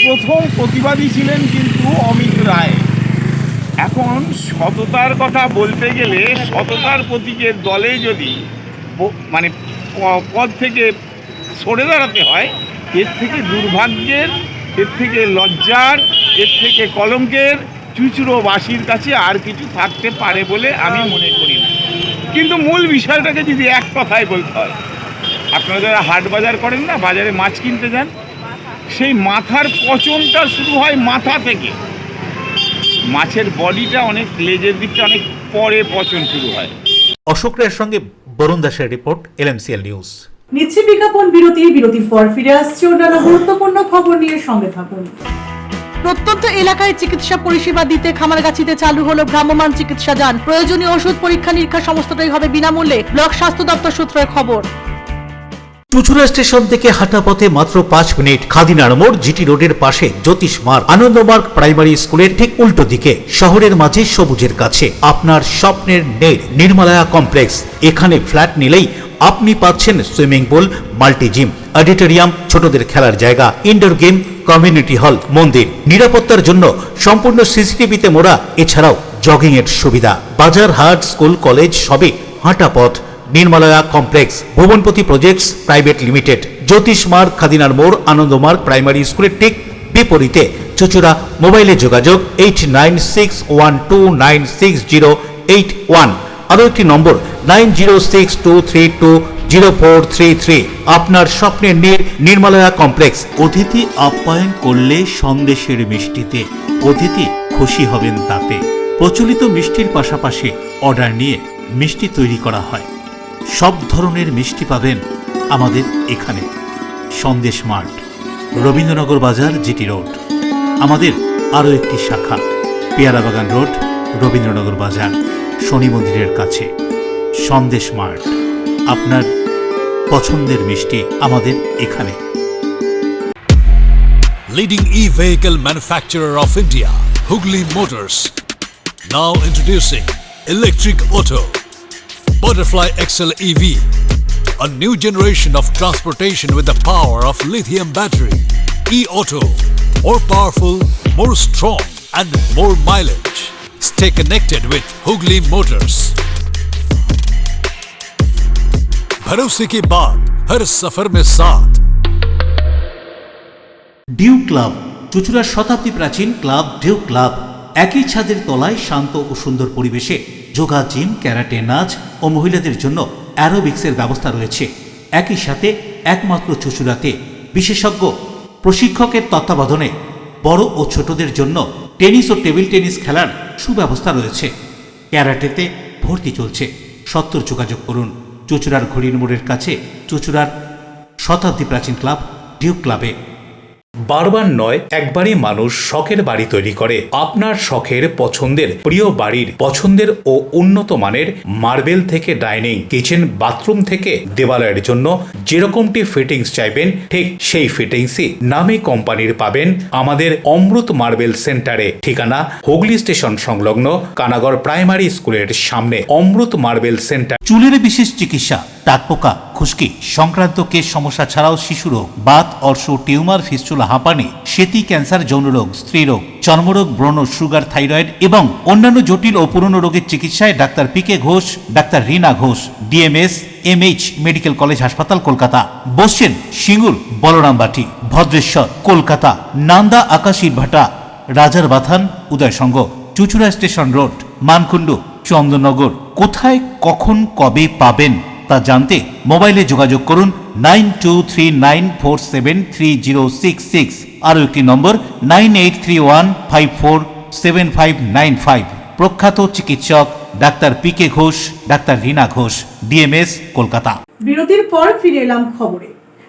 প্রথম প্রতিবাদী ছিলেন কিন্তু অমিত রায়। এখন সততার কথা বলতে গেলে সততার প্রতীকের দলে যদি মানে পদ থেকে সরে দাঁড়াতে হয়, এর থেকে দুর্ভাগ্যের, এর থেকে লজ্জার, এর থেকে কলঙ্কের চুচুড়োবাসীর কাছে আর কিছু থাকতে পারে বলে আমি মনে করি না। কিন্তু মূল বিষয়টাকে যদি এক কথায় বলতে হয়, আপনারা যারা হাট বাজার করেন না, বাজারে মাছ কিনতে যান, সেই মাথার পচনটা শুরু হয় মাথা থেকে। মাছের বডিটা অনেক, লেজের দিকটা অনেক পরে পচন শুরু হয়। অশোক রায়ের সঙ্গে বরুণ দাসের রিপোর্ট, LMCL নিউজ। নিচ্ছে বিজ্ঞাপন বিরতি, বিরতির পর ফিরে আসছে অন্যান্য গুরুত্বপূর্ণ খবর নিয়ে, সঙ্গে থাকুন। প্রত্যন্ত এলাকায় চিকিৎসা পরিষেবা দিতে খামারগাছিতে চালু হলো ভ্রাম্যমাণ চিকিৎসা যান। প্রয়োজনীয় ওষুধ, পরীক্ষা নিরীক্ষা সমস্তটাই হবে বিনামূল্যে, ব্লক স্বাস্থ্য দপ্তর সূত্রের খবর। চুচুড়া স্টেশন থেকে হাঁটা পথে মাত্র 5 মিনিট, খাদিনার মোড়, জিটি রোডের পাশে জ্যোতিষ মার্গ, আনন্দমার্গ প্রাইমারি স্কুলের ঠিক উল্টো দিকে, শহরের মাঝে সবুজের কাছে আপনার স্বপ্নের নেট নির্মলায়া কমপ্লেক্স। এখানে ফ্ল্যাট নিলেই আপনি পাচ্ছেন swimming pool, multi gym, auditorium, ছোটদের খেলার জায়গা, ইনডোর গেম, কমিউনিটি হল, মন্দির। নিরাপত্তার জন্য সম্পূর্ণ সিসিটিভিতে মোড়া, এছাড়াও জগিং এর সুবিধা। বাজার, হাট, স্কুল, কলেজ সবই হাঁটা পথ। নির্মলায়া কমপ্লেক্স, ভুবনপতি প্রজেক্টস প্রাইভেট লিমিটেড, জ্যোতিষ মার্গ, খাদিনার মোড়, আনন্দমার্গ প্রাইমারি স্কুলের ঠিক বিপরীতে, চুচুড়া। মোবাইলে যোগাযোগ 8961296081, আরও একটি নম্বর 9062320433। আপনার স্বপ্নের নির্মলায়া কমপ্লেক্স। অতিথি আপ্যায়ন করলে সন্দেশের মিষ্টিতে, অতিথি খুশি হবেন তাতে। প্রচলিত মিষ্টির পাশাপাশি অর্ডার নিয়ে মিষ্টি তৈরি করা হয়। সব ধরনের মিষ্টি পাবেন আমাদের এখানে। সন্দেশ মার্ট, রবীন্দ্রনগর বাজার, জিটি রোড। আমাদের আরও একটি শাখা পেয়ারাবাগান রোড, রবীন্দ্রনগর বাজার, শনি মন্দিরের কাছে। সন্দেশ মার্ট, আপনার পছন্দের মিষ্টি আমাদের এখানে। Leading e-vehicle manufacturer of India, Hugli Motors, now introducing Electric Auto, Butterfly XL EV, a new generation of transportation with the power of lithium battery. E-Auto, more powerful, more strong and more mileage. Stay connected with Hugli Motors. भरोसे के बाद हर सफर में साथ। Due club, চুচুড়ার শতাব্দী প্রাচীন club due club. একই ছাদের তলায় শান্ত ও সুন্দর পরিবেশে যোগা, জিম, ক্যারাটে, নাচ ও মহিলাদের জন্য অ্যারোবিক্সের ব্যবস্থা রয়েছে। একই সাথে একমাত্র চুচুড়াতে বিশেষজ্ঞ প্রশিক্ষকের তত্ত্বাবধানে বড় ও ছোটদের জন্য টেনিস ও টেবিল টেনিস খেলার সুব্যবস্থা রয়েছে। ক্যারাটেতে ভর্তি চলছে। সত্তর যোগাযোগ করুন চুচুড়ার ঘড়ির মোড়ের কাছে, চুচুড়ার শতাব্দী প্রাচীন ক্লাব ডিউ ক্লাবে। বারবার নয়, একবারই মানুষ শখের বাড়ি তৈরি করে। আপনার শখের পছন্দের প্রিয় বাড়ির পছন্দের ও উন্নত মানের মার্বেল থেকে ডাইনিং, কিচেন, বাথরুম থেকে দেওয়ালের জন্য যেরকমটি ফিটিংস চাইবেন, ঠিক সেই ফিটিংসই নামী কোম্পানির পাবেন আমাদের অমৃত মার্বেল সেন্টারে। ঠিকানা হুগলি স্টেশন সংলগ্ন কানাগড় প্রাইমারি স্কুলের সামনে, অমৃত মার্বেল সেন্টার। চুলের বিশেষ চিকিৎসা, টাকপোকা, খুশকি সংক্রান্ত কেশ সমস্যা ছাড়াও শিশুরোগ, বাত, অর্শ, টিউমার, ফিস্টুলা, হাঁপানি, সেতি, ক্যান্সার, যৌনরোগ, স্ত্রীরোগ, চর্মরোগ, ব্রণ, সুগার, থাইরয়েড এবং অন্যান্য জটিল ও পুরনো রোগের চিকিৎসায় doctor P K Ghosh, doctor Rina Ghosh, DMS MH medical college হাসপাতাল, কলকাতা। বসছেন সিঙ্গুর, বলরামবাটি, ভদ্রেশ্বর, কলকাতা, নান্দা, আকাশী ভাটা, রাজার বাথান, উদয়সঙ্গ, চুচুড়া স্টেশন রোড, মানকুণ্ডু, চন্দননগর। কোথায়, কখন, কবে পাবেন তা জানতে মোবাইলে যোগাযোগ করুন 9239473066, আরও একটি নম্বর 9831547595। প্রখ্যাত চিকিৎসক doctor P K Ghosh, doctor Rina Ghosh, DMS, Kolkata. বিরতির পর ফিরে এলাম খবরে।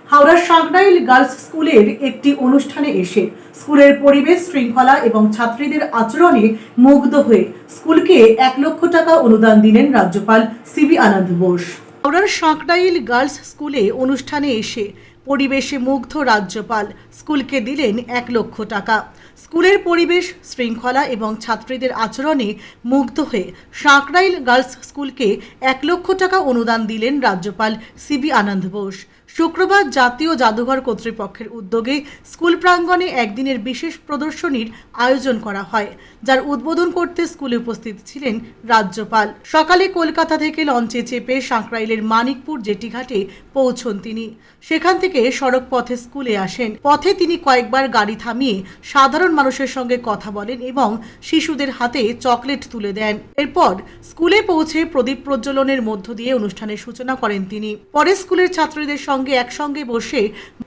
হাওড়ার সাঁকরাইল গার্লস স্কুলের একটি অনুষ্ঠানে এসে স্কুলের পরিবেশ, শৃঙ্খলা এবং ছাত্রীদের আচরণে মুগ্ধ হয়ে স্কুলকে 1 লক্ষ টাকা অনুদান দিলেন রাজ্যপাল সিবি আনন্দ বোস। হাওড়ার সাঁকরাইল গার্লস স্কুলে অনুষ্ঠানে এসে পরিবেশে মুগ্ধ রাজ্যপাল স্কুলকে দিলেন 1 লক্ষ টাকা। স্কুলের পরিবেশ, শৃঙ্খলা এবং ছাত্রীদের আচরণে মুগ্ধ হয়ে সাঁকরাইল গার্লস স্কুলকে 1 লক্ষ টাকা অনুদান দিলেন রাজ্যপাল সিবি আনন্দ বোস। শুক্রবার জাতীয় জাদুঘর কর্তৃপক্ষের উদ্যোগে স্কুল প্রাঙ্গণে একদিনের বিশেষ প্রদর্শনীর আয়োজন করা হয়, যার উদ্বোধন করতে স্কুলে উপস্থিত ছিলেন রাজ্যপাল। সকালে কলকাতা থেকে লঞ্চে চেপে সাঁকরাইলের মানিকপুর জেটিঘাটে পৌঁছন তিনি। সেখান থেকে সড়ক পথে স্কুলে আসেন। পথে তিনি কয়েকবার গাড়ি থামিয়ে সাধারণ মানুষের সঙ্গে কথা বলেন এবং শিশুদের হাতে চকলেট তুলে দেন। এরপর স্কুলে পৌঁছে প্রদীপ প্রজ্বলনের মধ্য দিয়ে অনুষ্ঠানের সূচনা করেন তিনি। পরে স্কুলের ছাত্রীদের সঙ্গে একসঙ্গে বসে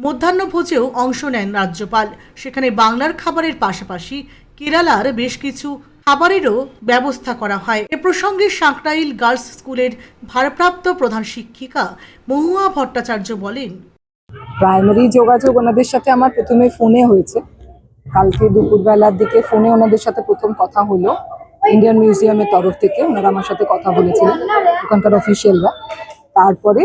মধ্যাহ্নভোজেও অংশ নেন রাজ্যপাল। সেখানে বাংলার খাবারের পাশাপাশি কেরালার বেশ কিছু খাবারেরও ব্যবস্থা করা হয়। এ প্রসঙ্গে সাঁকরাইল গার্লস স্কুলের ভারপ্রাপ্ত প্রধান শিক্ষিকা মহুয়া ভট্টাচার্য বলেন, প্রাইমারি যোগাযোগ ওনাদের সাথে আমার প্রথমে ফোনে হয়েছে। কালকে দুপুরবেলার দিকে ফোনে ওনাদের সাথে প্রথম কথা হলো। ইন্ডিয়ান মিউজিয়ামের তরফ থেকে ওনারা আমার সাথে কথা বলেছিলেন, ওখানকার অফিসিয়ালরা। তারপরে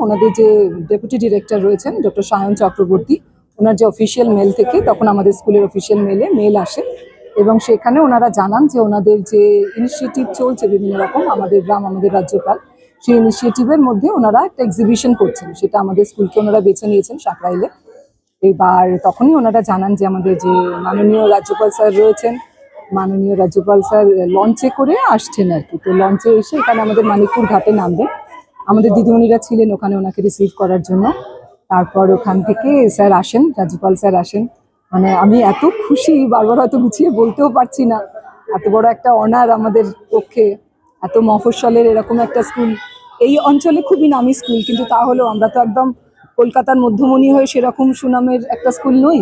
ওনাদের যে ডেপুটি ডিরেক্টর রয়েছেন ডক্টর সায়ন চক্রবর্তী, ওনার যে অফিসিয়াল মেল থেকে তখন আমাদের স্কুলের অফিসিয়াল মেল আসে এবং সেখানে ওনারা জানান যে ওনাদের যে ইনিশিয়েটিভ চলছে বিভিন্ন রকম, আমাদের গ্রাম আমাদের রাজ্যপাল, সেই ইনিশিয়েটিভের মধ্যে ওনারা একটা এক্সিবিশন করছেন, সেটা আমাদের স্কুলকে ওনারা বেছে নিয়েছেন সাঁকরাইলে। এবার তখনই ওনারা জানান যে আমাদের যে মাননীয় রাজ্যপাল স্যার রয়েছেন, মাননীয় রাজ্যপাল স্যার লঞ্চে করে আসছেন আর কি। তো লঞ্চে এসে এখানে আমাদের মানিকপুর ঘাটে নামবেন। আমাদের দিদিমণিরা ছিলেন ওখানে ওনাকে রিসিভ করার জন্য। তারপর ওখান থেকে স্যার আসেন, রাজ্যপাল স্যার আসেন। মানে আমি এত খুশি, বারবার হয়তো গুছিয়ে বলতেও পারছি না। এত বড় একটা অনার আমাদের পক্ষে, এত মফস্বলের এরকম একটা স্কুল, এই অঞ্চলে খুবই নামি স্কুল, কিন্তু তাহলেও আমরা তো একদম কলকাতার মধ্যমণি হয়ে সেরকম সুনামের একটা স্কুল নই,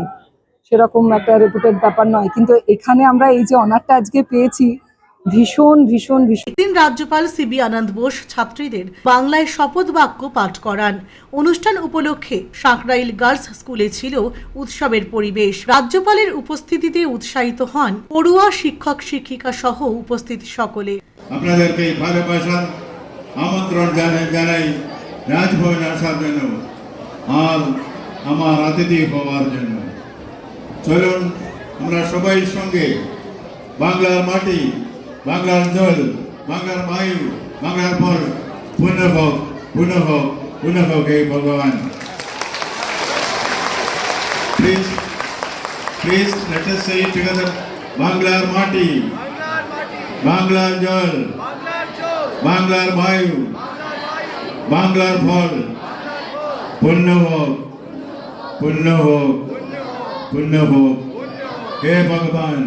সেরকম একটা রেপুটেড ব্যাপার নয়, কিন্তু এখানে আমরা এই যে অনারটা আজকে পেয়েছি, ভীষণ ভীষণ ভীষণ। দিন রাজ্যপাল সিবি আনন্দ বোস ছাত্রীদের বাংলায় শপথ বাক্য পাঠ করান। অনুষ্ঠান উপলক্ষে সাঁকরাইল গার্লস স্কুলে ছিল উৎসবের পরিবেশ। রাজ্যপালের উপস্থিতিতে উৎসাহিত হন পড়ুয়া, শিক্ষক, শিক্ষিকা সহ উপস্থিত সকলে। আপনাদেরকে ভালোবাসার আমন্ত্রণ জানাই রাজভবনে আসার জন্য আর আমার অতিথি হওয়ার জন্য। চলুন আমরা সবাই সঙ্গে বাংলার মাটি, বাংলার জল, বাংলার বায়ু, বাংলার ফল পূর্ণ হোক, পূর্ণ হোক, পূর্ণ হোক হে ভগবান। Please let us say it together. বাংলার মাটি, বাংলার জল, বাংলার বায়ু, বাংলার ফল পূর্ণ হোক, পূর্ণ হোক, পূর্ণ হোক হে ভগবান।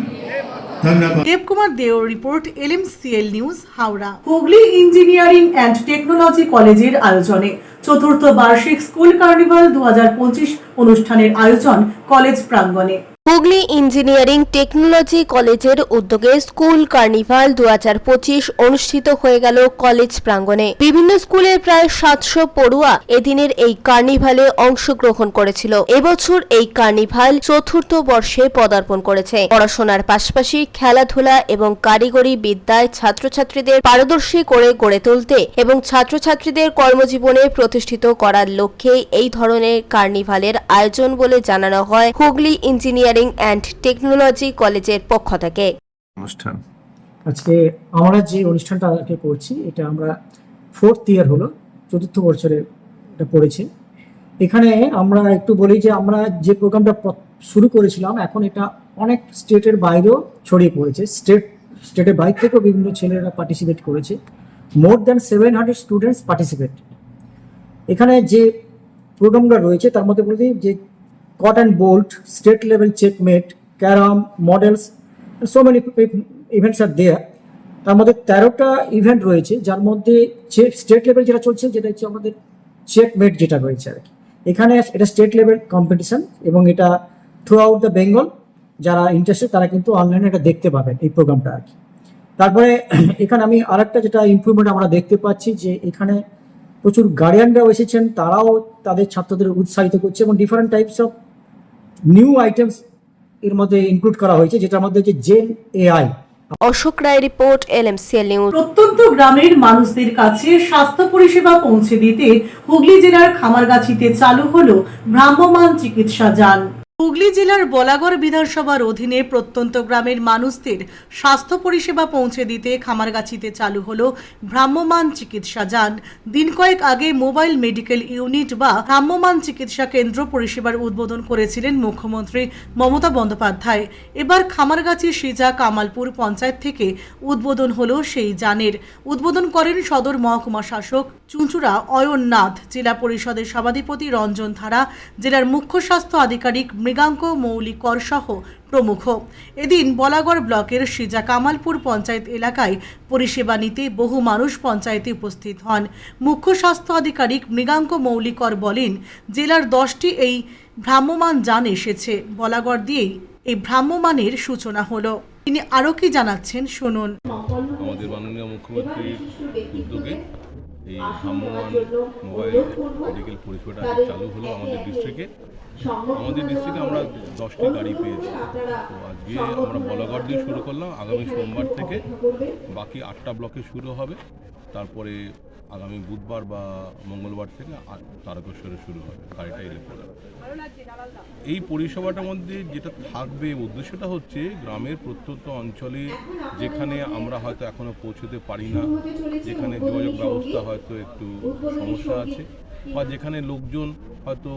দেবকুমার দেওর report, LMCL news, Howrah. Hooghly engineering and technology কলেজের আয়োজনে 4th বার্ষিক স্কুল কার্নিভাল 2025 অনুষ্ঠানের আয়োজন কলেজ প্রাঙ্গণে। হুগলি ইঞ্জিনিয়ারিং টেকনোলজি কলেজের উদ্যোগে স্কুল কার্নিভাল 2025 অনুষ্ঠিত হয়ে গেল কলেজ প্রাঙ্গণে। বিভিন্ন স্কুলের প্রায় 700 পড়ুয়া এদিনের এই কার্নিভালে অংশগ্রহণ করেছিল। এবছর এই কার্নিভাল 4th বর্ষে পদার্পণ করেছে। পড়াশোনার পাশাপাশি খেলাধুলা এবং কারিগরি বিদ্যায় ছাত্রছাত্রীদের পারদর্শী করে গড়ে তুলতে এবং ছাত্রছাত্রীদের কর্মজীবনে প্রতিষ্ঠিত করার লক্ষ্যে এই ধরনের কার্নিভালের আয়োজন বলে জানানো হয় হুগলি ইঞ্জিনিয়ারিং অ্যান্ড টেকনোলজি কলেজের পক্ষ থেকে। আজকে আমরা যে অনুষ্ঠানটা করছি এটা আমরা 4th ইয়ার হলো, 4th বছরে এটা পড়েছে। এখানে আমরা একটু বলি যে আমরা যে প্রোগ্রামটা শুরু করেছিলাম এখন এটা অনেক স্টেটের বাইরেও ছড়িয়ে পড়েছে, স্টেটের বাইরে থেকেও বিভিন্ন ছেলেরা পার্টিসিপেট করেছে। More than 700 students participate. এখানে যে প্রোগ্রামগুলো রয়েছে তার মধ্যে বলতে যে cut and bolt, state level checkmate, carrom, models, so many events are there. তার মধ্যে 13টা ইভেন্ট রয়েছে, যার মধ্যে স্টেট লেভেল যেটা চলছে যেটা হচ্ছে আমাদের চেকমেট যেটা রয়েছে আর কি। এখানে এটা স্টেট লেভেল কম্পিটিশন এবং এটা থ্রু আউট দ্য বেঙ্গল যারা ইন্টারেস্টেড তারা কিন্তু অনলাইনে এটা দেখতে পাবেন এই প্রোগ্রামটা আর কি। তারপরে এখানে আমি আরেকটা যেটা ইমপ্রুভমেন্ট আমরা দেখতে পাচ্ছি যে এখানে প্রচুর গার্ডিয়ানরাও এসেছেন, তারাও তাদের ছাত্রদের উৎসাহিত করছে এবং different types of new items এর মধ্যে ইনক্লুড করা হয়েছে, যেটার মধ্যে হচ্ছে জেন এআই। অশোক রায় রিপোর্ট, LMCL নিউজ। প্রত্যন্ত গ্রামের মানুষদের কাছে স্বাস্থ্য পরিষেবা পৌঁছে দিতে হুগলি জেলার খামারগাছিতে চালু হলো ভ্রাম্যমাণ চিকিৎসা যান। হুগলি জেলার বলাগড় বিধানসভার অধীনে প্রত্যন্ত গ্রামের মানুষদের স্বাস্থ্য পরিষেবা পৌঁছে দিতে খামারগাছিতে চালু হলো ভ্রাম্যমাণ চিকিৎসা যান। দিন কয়েক আগে মোবাইল মেডিকেল ইউনিট বা ভ্রাম্যমাণ চিকিৎসা কেন্দ্র পরিষেবার উদ্বোধন করেছিলেন মুখ্যমন্ত্রী মমতা বন্দ্যোপাধ্যায়। এবার খামারগাছি সিজা কামালপুর পঞ্চায়েত থেকে উদ্বোধন হলো সেই যানের। উদ্বোধন করেন সদর মহকুমা শাসক চুঁচুড়া অয়ননাথ, জেলা পরিষদের সভাধিপতি রঞ্জন ধারা, জেলার মুখ্য স্বাস্থ্য আধিকারিক মৃগাঙ্ক মৌলিকর সহ প্রমুখ। এদিন বলাগড় ব্লকের সিজা কামালপুর পঞ্চায়েত এলাকায় পরিষেবা নিতে বহু মানুষ পঞ্চায়েতে উপস্থিত হন। মুখ্য স্বাস্থ্য আধিকারিক মৃগাঙ্ক মৌলিকর বলেন, জেলার 10টি এই ভ্রাম্যমাণ যান এসেছে। বলাগড় দিয়েই এই ভ্রাম্যমাণের সূচনা হলো। তিনি আরও কি জানাচ্ছেন শুনুন। আমাদের মাননীয় মুখ্যমন্ত্রীর উদ্যোগে এই ভ্রাম্যমাণ মোবাইল মেডিকেল পরিষেবাটা চালু হলো আমাদের ডিস্ট্রিক্টে। আমরা 10টি গাড়ি পেয়েছি। তো আজকে আমরা বলাগড় দিয়ে শুরু করলাম, আগামী সোমবার থেকে বাকি 8টা ব্লকে শুরু হবে, তারপরে আগামী বুধবার বা মঙ্গলবার থেকে তারকেশ্বরে শুরু হবে গাড়িটা এলে পরে। এই পরিষেবাটার মধ্যে যেটা থাকবে উদ্দেশ্যটা হচ্ছে গ্রামের প্রত্যন্ত অঞ্চলে যেখানে আমরা হয়তো এখনও পৌঁছতে পারি না, যেখানে যোগাযোগ ব্যবস্থা হয়তো একটু সমস্যা আছে, বা যেখানে লোকজন হয়তো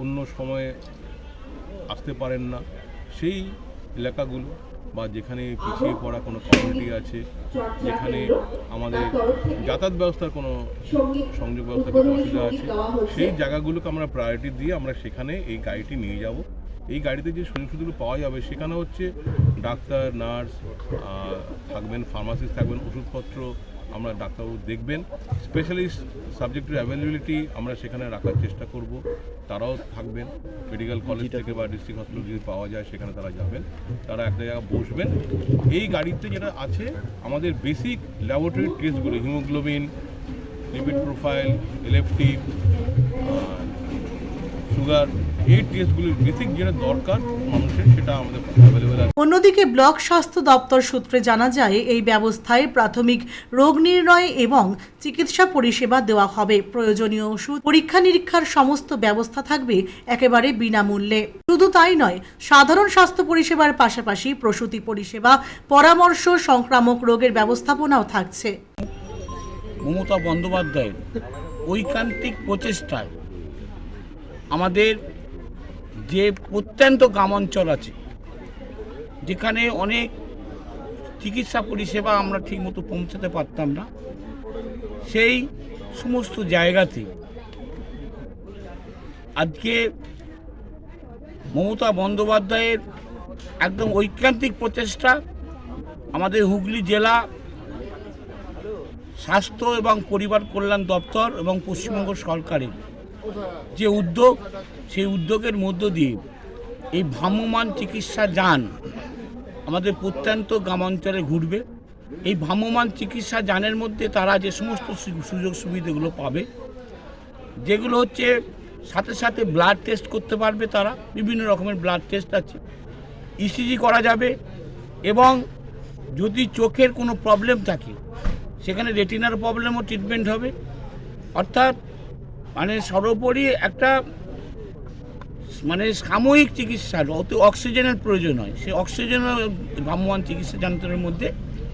অন্য সময়ে আসতে পারেন না, সেই এলাকাগুলো বা যেখানে পিছিয়ে পড়া কোনো কমিউনিটি আছে, যেখানে আমাদের যাতায়াত ব্যবস্থার কোনো সংযোগ ব্যবস্থার কোনো অসুবিধা আছে, সেই জায়গাগুলোকে আমরা প্রায়োরিটি দিয়ে আমরা সেখানে এই গাড়িটি নিয়ে যাব। এই গাড়িতে যে সুযোগ সুবিধাগুলো পাওয়া যাবে সেখানে হচ্ছে ডাক্তার, নার্স থাকবেন, ফার্মাসিস্ট থাকবেন, ওষুধপত্র আমরা ডাক্তারবাবু দেখবেন, স্পেশালিস্ট সাবজেক্টের অ্যাভেলেবিলিটি আমরা সেখানে রাখার চেষ্টা করব, তারাও থাকবেন। মেডিকেল কলেজ থেকে বা ডিস্ট্রিক্ট হসপিটাল যদি পাওয়া যায় সেখানে তারা যাবেন, তারা একটা জায়গায় বসবেন। এই গাড়িতে যেটা আছে আমাদের বেসিক ল্যাবরেটরি টেস্টগুলো, haemoglobin, lipid profile, LFT, sugar, এই টেস্টগুলির বেসিক যেটা দরকার মানুষের সেটা আমাদের অ্যাভেলেবেল আছে। অন্যদিকে ব্লক স্বাস্থ্য দপ্তর সূত্রে জানা যায়, এই ব্যবস্থায় প্রাথমিক রোগ নির্ণয় এবং চিকিৎসা পরিষেবা দেওয়া হবে। প্রয়োজনীয় ওষুধ, পরীক্ষা নিরীক্ষার সমস্ত ব্যবস্থা থাকবে একেবারে বিনামূল্যে। শুধু তাই নয়, সাধারণ স্বাস্থ্য পরিষেবার পাশাপাশি প্রসূতি পরিষেবা, পরামর্শ, সংক্রামক রোগের ব্যবস্থাপনাও থাকছে। মমতা বন্দ্যোপাধ্যায়ের ঐকান্তিক প্রচেষ্টায় আমাদের যে প্রত্যন্ত গ্রামাঞ্চল আছে, যেখানে অনেক চিকিৎসা পরিষেবা আমরা ঠিকমতো পৌঁছাতে পারতাম না, সেই সমস্ত জায়গাতে আজকে মমতা বন্দ্যোপাধ্যায়ের একদম ঐকান্তিক প্রচেষ্টা, আমাদের হুগলি জেলা স্বাস্থ্য এবং পরিবার কল্যাণ দপ্তর এবং পশ্চিমবঙ্গ সরকারের যে উদ্যোগ, সেই উদ্যোগের মধ্য দিয়ে এই ভ্রাম্যমাণ চিকিৎসা যান আমাদের প্রত্যন্ত গ্রামাঞ্চলে ঘুরবে। এই ভ্রাম্যমাণ চিকিৎসা যানের মধ্যে তারা যে সমস্ত সুযোগ সুবিধাগুলো পাবে, যেগুলো হচ্ছে সাথে সাথে ব্লাড টেস্ট করতে পারবে, তারা বিভিন্ন রকমের ব্লাড টেস্ট আছে, ইসিজি করা যাবে, এবং যদি চোখের কোনো প্রবলেম থাকে সেখানে রেটিনার প্রবলেমও ট্রিটমেন্ট হবে। অর্থাৎ সর্বোপরি একটা সাময়িক চিকিৎসার অক্সিজেনের প্রয়োজন হয়, সেই অক্সিজেনের ভ্রাম্যমাণ চিকিৎসা যন্ত্রের মধ্যে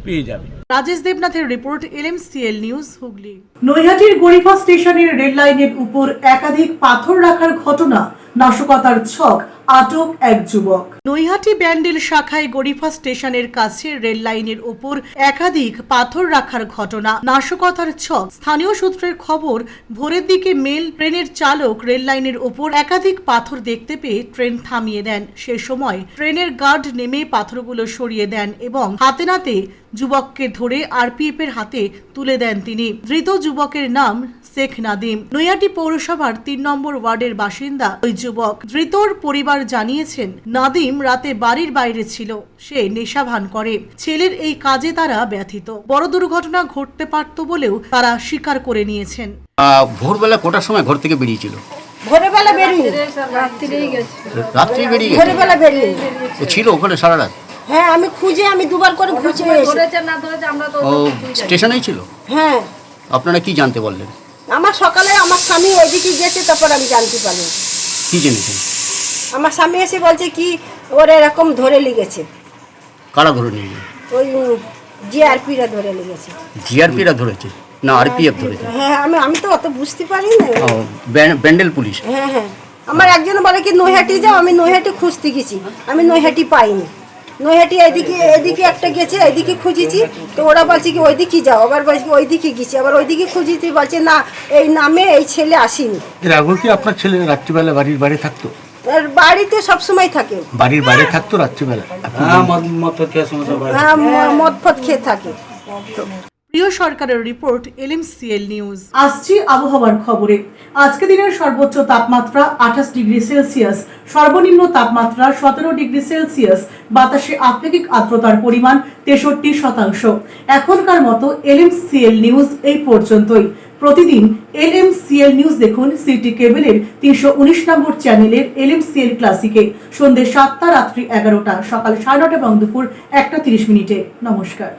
পেয়ে যাবে। রাজেশ দেবনাথের রিপোর্ট, LMCL নিউজ, হুগলি। নৈহাটির গরিফা স্টেশনের রেল লাইনের উপর একাধিক পাথর রাখার ঘটনা, নাশকতার ছক, আটক এক যুবক। নৈহাটি ব্যান্ডেল শাখায় গরিফা স্টেশনের কাছে রেল লাইনের উপর একাধিক পাথর রাখার ঘটনা, নাশকতার ছক। স্থানীয় সূত্রের খবর, ভোরের দিকে মেল ট্রেনের চালক রেল লাইনের উপর একাধিক পাথর দেখতে পেয়ে ট্রেন থামিয়ে দেন। সে সময় ট্রেনের গার্ড নেমে পাথরগুলো সরিয়ে দেন এবং হাতে নাতে যুবককে ধরে RPF এর হাতে তুলে দেন তিনি। ধৃত যুবকের নাম শেখ নাদিম। নৈহাটি পৌরসভার 3 নম্বর ওয়ার্ডের বাসিন্দা ওই যুবক। ধৃতর পরিবার জানিয়েছেন, নাদিম রাতে বাড়ির বাইরে ছিল, সে নেশা ভান করে। ছেলের এই কাজে তারা ব্যথিত। বড় দুর্ঘটনা ঘটতে পারত বলেও তারা স্বীকার করে নিয়েছেন। ভোরবেলা কটার সময় ঘর থেকে বেরিয়েছিল? ভোরবেলা বেরিয়ে রাত্রি বেরিয়ে ভোরবেলা বেরিয়ে ছিল ওখানে সারা রাত? হ্যাঁ, আমি খুঁজে আমি দুবার করে খুঁজে ও স্টেশনেই ছিল? হ্যাঁ। আপনারা কি জানতে বললেন? আমার সকালে আমার স্বামী ওইদিকে গেছে, তারপর আমি জানতে পারলাম। কি জেনেছেন? আমার স্বামী এসে বলছে কি ওর এরকম ধরে লেগেছে। কারা ধরে নিয়ে গেছে? ওই জিআরপিরা ধরে লেগেছে। জিআরপিরা ধরেছে না RPF ধরেছে? হ্যাঁ, আমি তো অত বুঝতে পারি না। ব্যান্ডেল পুলিশ? হ্যাঁ হ্যাঁ। আমার একজন বলে কি নৈহাটি যাও, আমি নৈহাটি খুঁজতে গেছি, আমি নৈহাটি পাইনি। নৈহাটি এদিকে একটা গেছে, এদিকে খুঁজেছি, তো ওরা বলছে কি ওইদিকে যাও, আবার বলছে ওইদিকে গেছি, আবার ওইদিকে খুঁজেছি, বলছে না এই নামে এই ছেলে আসেনি। এর আগে কি আপনার ছেলে রাত্রিবেলা বাড়ির বাইরে থাকতো? আর বাড়িতে সবসময় থাকে। বাড়ির বাইরে থাকতো রাত্রিবেলা? হ্যাঁ, মদ ফদ খেয়ে থাকে। প্রিয় সরকারের রিপোর্ট, LMCL নিউজ। আসছি আবহাওয়ার খবরে। আজকে দিনের সর্বোচ্চ তাপমাত্রা 28 ডিগ্রি সেলসিয়াস, সর্বনিম্ন তাপমাত্রা 17 ডিগ্রি সেলসিয়াস, বাতাসে আপেক্ষিক আর্দ্রতার পরিমাণ 63%। এখনকার মতো LMCL নিউজ এই পর্যন্তই। প্রতিদিন LMCL নিউজ দেখুন সিটি কেবলের 319 নম্বর চ্যানেলের LMCL ক্লাসিকে সন্ধ্যে 7টা, রাত্রি 11টা, সকাল 9:30 এবং দুপুর 1:30। নমস্কার।